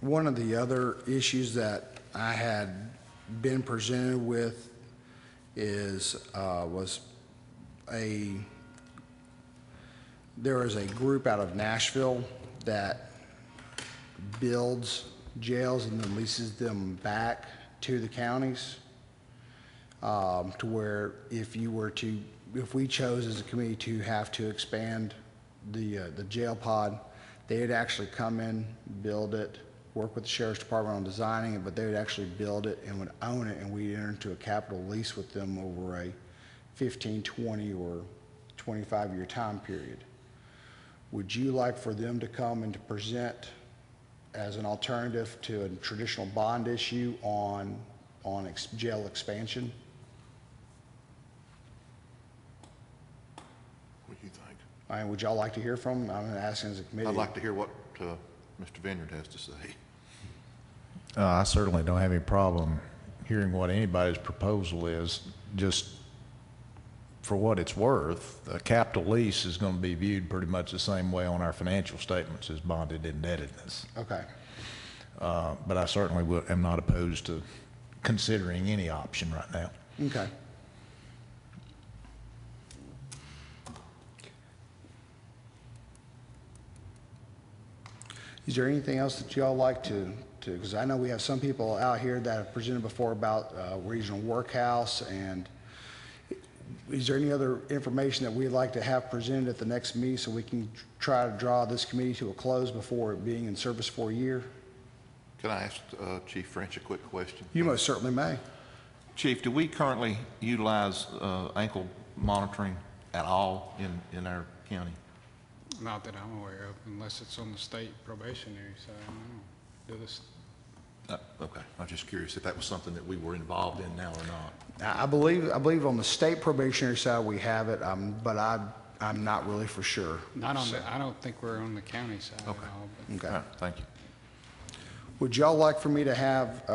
One of the other issues that I had been presented with was there is a group out of Nashville that builds jails and then leases them back to the counties, to where if we chose as a committee to have to expand the jail pod, they'd actually come in, build it, work with the Sheriff's Department on designing it, but they would actually build it and would own it, and we'd enter into a capital lease with them over a 15, 20, or 25-year time period. would you like for them to come and to present as an alternative to a traditional bond issue on jail expansion? What do you think? I mean, would y'all like to hear from them? I'm asking as a committee. I'd like to hear what Mr. Vineyard has to say. I certainly don't have any problem hearing what anybody's proposal is. Just for what it's worth, a capital lease is going to be viewed pretty much the same way on our financial statements as bonded indebtedness. Okay. But I certainly am not opposed to considering any option right now. Okay. Is there anything else that y'all like to, because I know we have some people out here that have presented before about regional workhouse, and is there any other information that we'd like to have presented at the next meeting so we can try to draw this committee to a close before it being in service for a year? Can I ask Chief French a quick question? You most certainly may. Chief, do we currently utilize ankle monitoring at all in our county? Not that I'm aware of, unless it's on the state probationary side. I don't know. Do this. Okay, I'm just curious if that was something that we were involved in now or not. I believe on the state probationary side we have it, but I'm not really for sure. Not on I don't think we're on the county side at all. But. Okay. All right, thank you. Would y'all like for me to have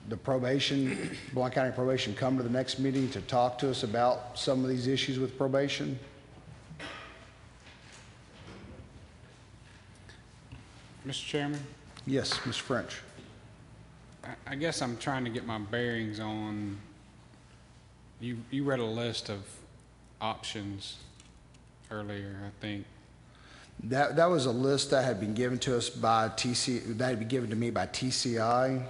the probation, Blount County probation, come to the next meeting to talk to us about some of these issues with probation? Mr. Chairman? Yes, Mr. French. I guess I'm trying to get my bearings on, you read a list of options earlier, I think. That was a list that had been given to us by that had been given to me by TCI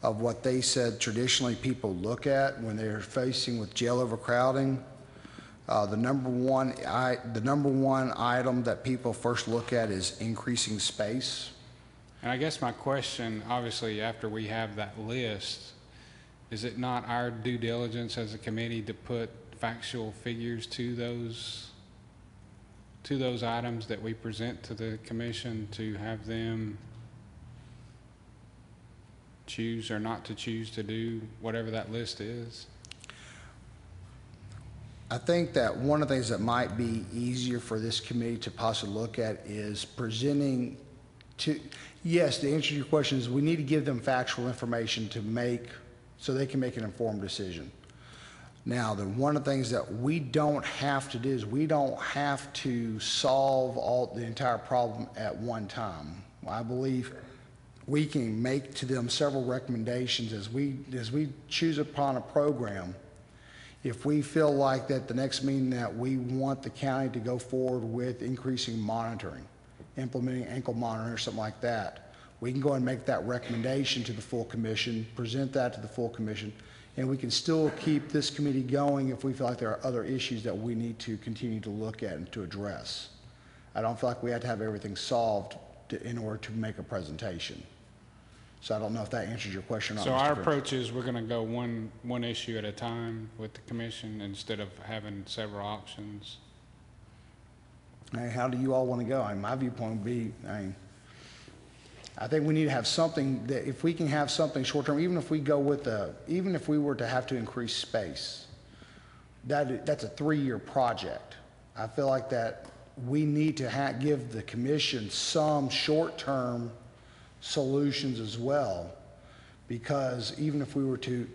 of what they said traditionally people look at when they're facing with jail overcrowding. The number one item that people first look at is increasing space. And I guess my question, obviously, after we have that list, is it not our due diligence as a committee to put factual figures to those items that we present to the commission, to have them choose or not to choose to do whatever that list is? I think that one of the things that might be easier for this committee to possibly look at is presenting to, yes, the answer to your question is we need to give them factual information to make, so they can make an informed decision. Now, one of the things that we don't have to do is we don't have to solve the entire problem at one time. I believe we can make to them several recommendations as we choose upon a program. If we feel like that the next meeting that we want the county to go forward with increasing monitoring, implementing ankle monitoring or something like that, we can go and make that recommendation to the full commission, present that to the full commission, and we can still keep this committee going if we feel like there are other issues that we need to continue to look at and to address. I don't feel like we have to have everything solved in order to make a presentation. So I don't know if that answers your question or not. So Mr. our French. approach is we're going to go one issue at a time with the commission instead of having several options. How do you all want to go? My viewpoint would be, I think we need to have something that if we can have something short term, even if we were to have to increase space, that's a 3-year project. I feel like that we need to give the commission some short term solutions as well, because even if we were to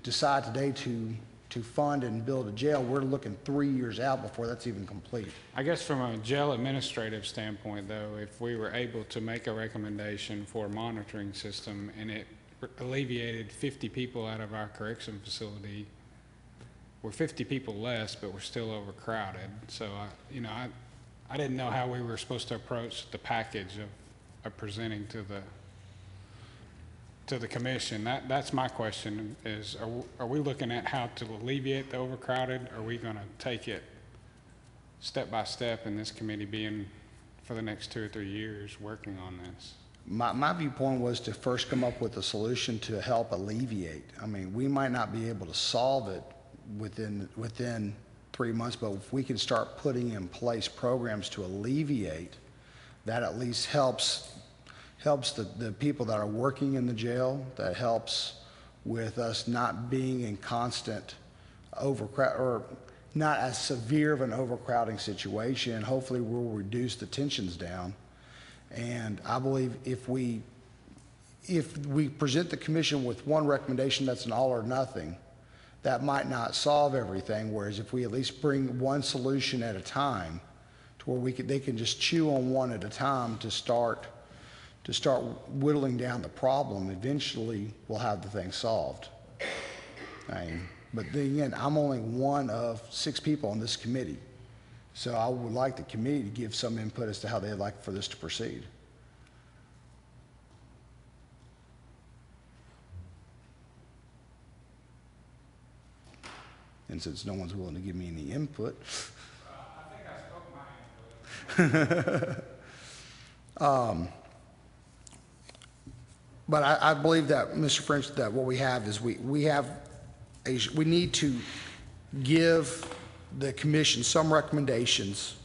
decide today to fund and build a jail, we're looking 3 years out before that's even complete. I guess from a jail administrative standpoint, though, if we were able to make a recommendation for a monitoring system and it alleviated 50 people out of our correction facility, we're 50 people less, but we're still overcrowded. So, I didn't know how we were supposed to approach the package of presenting to the commission. That's my question is, are we looking at how to alleviate the overcrowded? Are we going to take it step by step in this committee being for the next 2 or 3 years working on this? My viewpoint was to first come up with a solution to help alleviate. We might not be able to solve it within 3 months, but if we can start putting in place programs to alleviate, that at least helps the people that are working in the jail, that helps with us not being in constant overcrowd, or not as severe of an overcrowding situation. Hopefully we'll reduce the tensions down. And I believe if we present the commission with one recommendation that's an all or nothing, that might not solve everything, whereas if we at least bring one solution at a time to where they can just chew on one at a time to start whittling down the problem, eventually we'll have the thing solved. But then again, I'm only one of 6 people on this committee, so I would like the committee to give some input as to how they'd like for this to proceed. And since no one's willing to give me any input. I think I spoke my input. But I believe that, Mr. French, that what we have is we need to give the commission some recommendations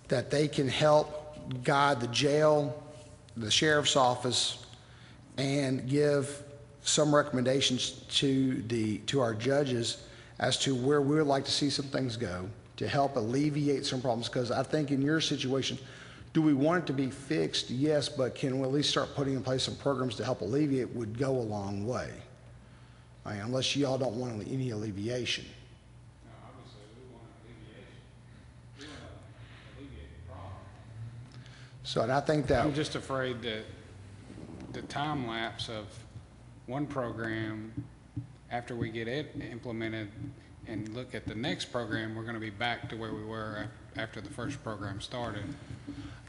that they can help guide the jail, the sheriff's office, and give some recommendations to our judges as to where we would like to see some things go to help alleviate some problems. Because I think in your situation, do we want it to be fixed? Yes, but can we at least start putting in place some programs to help alleviate would go a long way. Unless y'all don't want any alleviation. No, obviously we want alleviation. We want to alleviate the problem. So, and I think that I'm just afraid that the time lapse of one program, after we get it implemented and look at the next program, we're going to be back to where we were after the first program started.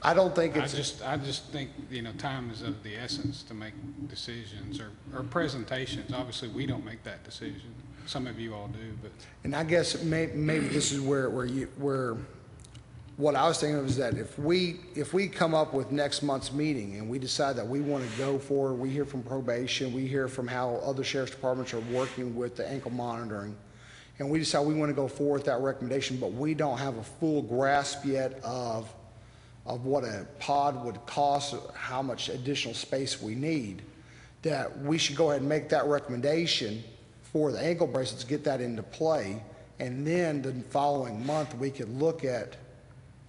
I don't think it's. I just think, time is of the essence to make decisions or presentations. Obviously, we don't make that decision. Some of you all do, but. And I guess maybe this is where what I was thinking of is that if we come up with next month's meeting and we decide that we want to go forward, we hear from probation, we hear from how other sheriff's departments are working with the ankle monitoring, and we decide we want to go forward with that recommendation, but we don't have a full grasp yet of what a pod would cost, how much additional space we need, that we should go ahead and make that recommendation for the ankle bracelets, get that into play, and then the following month we could look at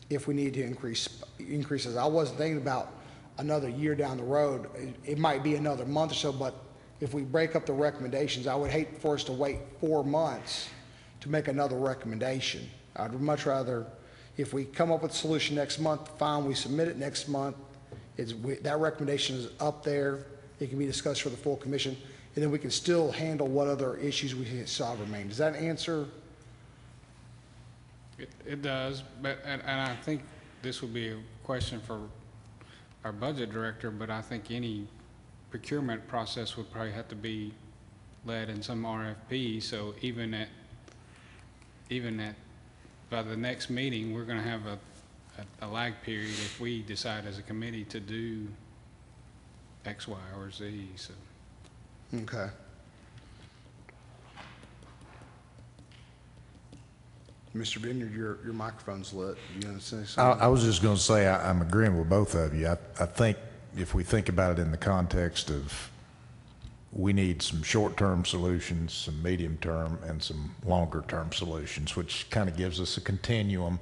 if we need to increases. I wasn't thinking about another year down the road. It might be another month or so, but if we break up the recommendations, I would hate for us to wait 4 months to make another recommendation. I'd much rather, if we come up with a solution next month, fine, we submit it next month. That recommendation is up there. It can be discussed for the full commission, and then we can still handle what other issues we saw remain. Does that answer? It does, but and I think this would be a question for our budget director, but I think any procurement process would probably have to be led in some RFP. So even at by the next meeting, we're going to have a lag period if we decide as a committee to do X, Y, or Z. So. Okay. Mr. Vineyard, your microphone's lit. You going to say something? I was just going to say I'm agreeing with both of you. I think if we think about it in the context of we need some short-term solutions, some medium-term, and some longer-term solutions, which kind of gives us a continuum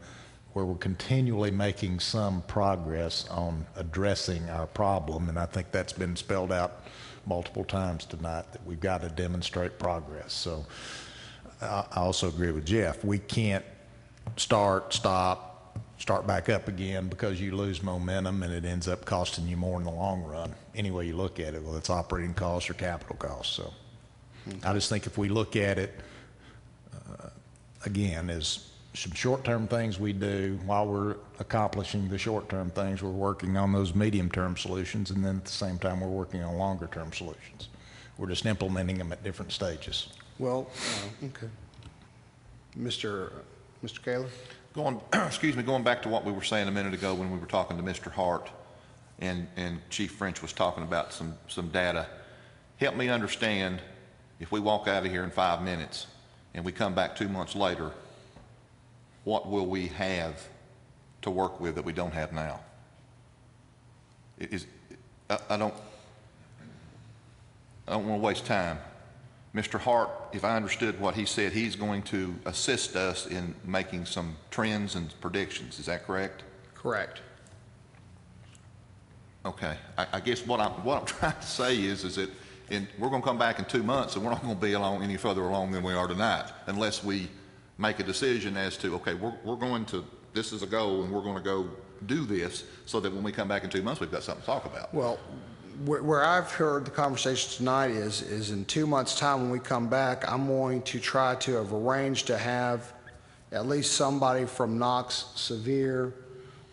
where we're continually making some progress on addressing our problem. And I think that's been spelled out multiple times tonight, that we've got to demonstrate progress. So I also agree with Jeff. We can't start back up again because you lose momentum and it ends up costing you more in the long run. Any way you look at it, whether it's operating costs or capital costs. So I just think if we look at it, again, as some short-term things we do while we're accomplishing the short-term things, we're working on those medium-term solutions, and then at the same time we're working on longer-term solutions. We're just implementing them at different stages. Well, okay. Mr. Kaler? Going back to what we were saying a minute ago when we were talking to Mr. Hart and Chief French was talking about some data. Help me understand, if we walk out of here in 5 minutes and we come back 2 months later, what will we have to work with that we don't have now? I don't want to waste time. Mr. Hart, if I understood what he said, he's going to assist us in making some trends and predictions. Is that correct? Correct. Okay. I guess what I'm trying to say is that we're going to come back in 2 months and we're not going to be any further along than we are tonight unless we make a decision as to, okay, we're going to, this is a goal and we're going to go do this so that when we come back in 2 months, we've got something to talk about. Well, where I've heard the conversation tonight is in 2 months' time when we come back, I'm going to try to have arranged to have at least somebody from Knox, Sevier,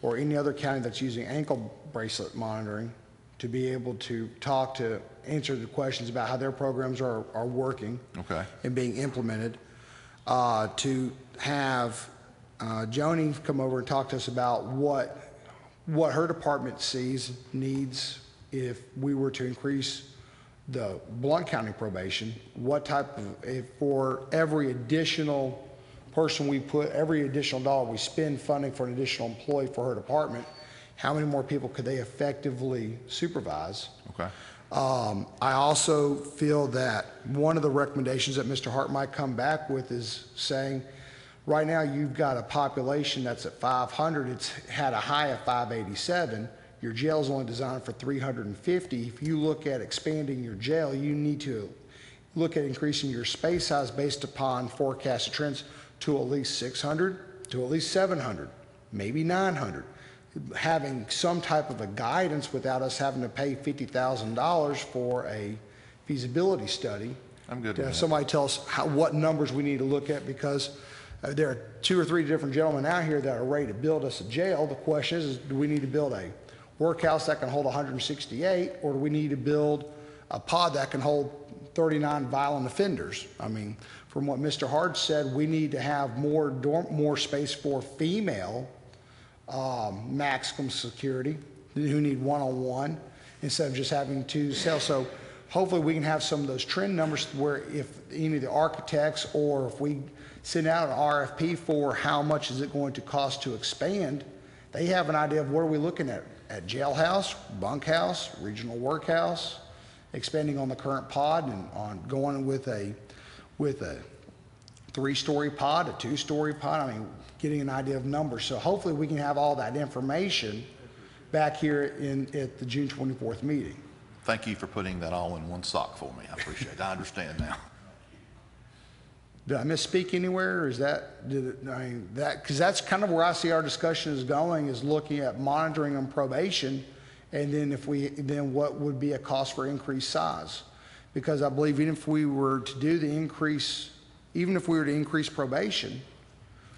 or any other county that's using ankle bracelet monitoring to be able to answer the questions about how their programs are working and being implemented, to have Joni come over and talk to us about what her department needs if we were to increase the Blount County probation, what type of, for every additional person every additional dollar we spend funding for an additional employee for her department, how many more people could they effectively supervise? Okay. I also feel that one of the recommendations that Mr. Hart might come back with is saying, right now you've got a population that's at 500, it's had a high of 587, your jail is only designed for 350. If you look at expanding your jail, you need to look at increasing your space size based upon forecasted trends to at least 600, to at least 700, maybe 900. Having some type of a guidance without us having to pay $50,000 for a feasibility study. I'm good To with have that. somebody tell us what numbers we need to look at, because there are 2 or 3 different gentlemen out here that are ready to build us a jail. The question is do we need to build a workhouse that can hold 168, or do we need to build a pod that can hold 39 violent offenders? I mean, from what Mr. Hart said, we need to have more space for female maximum security who need one-on-one instead of just having 2 cells. So hopefully we can have some of those trend numbers where if any of the architects, or if we send out an RFP for how much is it going to cost to expand, they have an idea of what are we looking at jailhouse, bunkhouse, regional workhouse, expanding on the current pod, and on going with a 3-story pod, a 2-story pod. I mean, getting an idea of numbers. So hopefully we can have all that information back here at the June 24th meeting. Thank you for putting that all in one sock for me. I appreciate it. I understand now. Did I misspeak anywhere, or is because that's kind of where I see our discussion is going, is looking at monitoring and probation, and then what would be a cost for increased size? Because I believe even if we were to increase probation,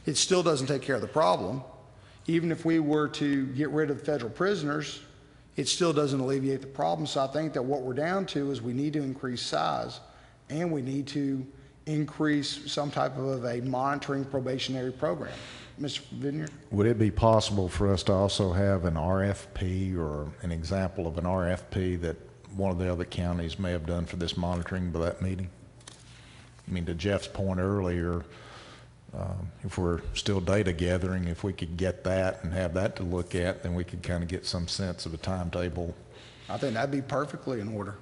it still doesn't take care of the problem. Even if we were to get rid of the federal prisoners, it still doesn't alleviate the problem. So I think that what we're down to is we need to increase size, and we need to increase some type of a monitoring probationary program. Mr. Vineyard? Would it be possible for us to also have an RFP, or an example of an RFP that one of the other counties may have done for this monitoring by that meeting? I mean, to Jeff's point earlier, if we're still data gathering, if we could get that and have that to look at, then we could kind of get some sense of a timetable. I think that'd be perfectly in order.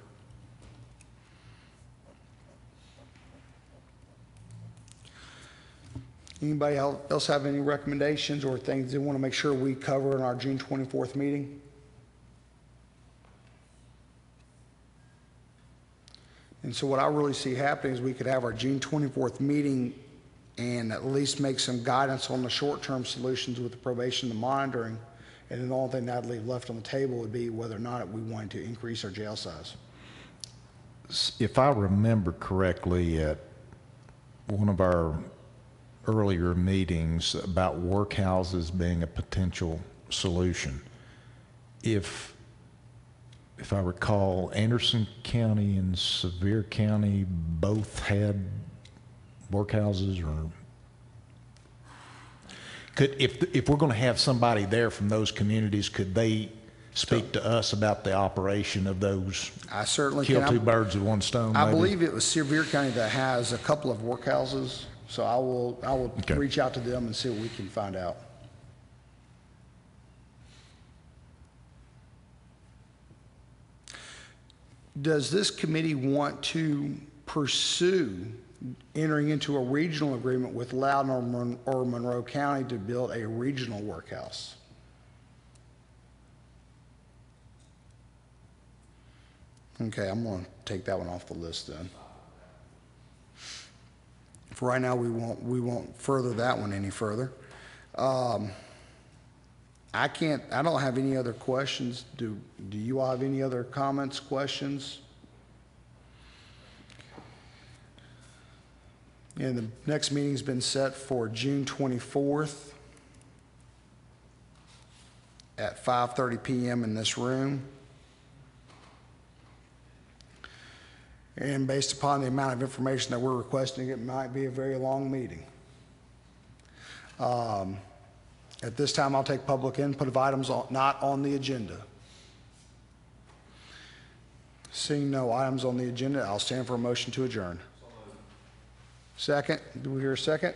Anybody else have any recommendations or things they want to make sure we cover in our June 24th meeting? And so what I really see happening is we could have our June 24th meeting and at least make some guidance on the short-term solutions with the probation and the monitoring. And then the only thing that'd leave left on the table would be whether or not we wanted to increase our jail size. If I remember correctly, at one of our earlier meetings about workhouses being a potential solution, if I recall, Anderson County and Sevier County both had workhouses, or if we're going to have somebody there from those communities, could they speak to us about the operation of those? I certainly kill can. 2 birds with 1 stone. I maybe? believe it was Sevier County that has a couple of workhouses So I will Okay. reach out to them and see what we can find out. Does this committee want to pursue entering into a regional agreement with Loudoun or Monroe County to build a regional workhouse? Okay, I'm going to take that one off the list then. For right now, we won't further that one any further. I don't have any other questions. Do you all have any other comments, questions? And the next meeting's been set for June 24th at 5:30 p.m. in this room. And based upon the amount of information that we're requesting, it might be a very long meeting. At this time, I'll take public input of items not on the agenda. Seeing no items on the agenda, I'll stand for a motion to adjourn. Second, do we hear a second?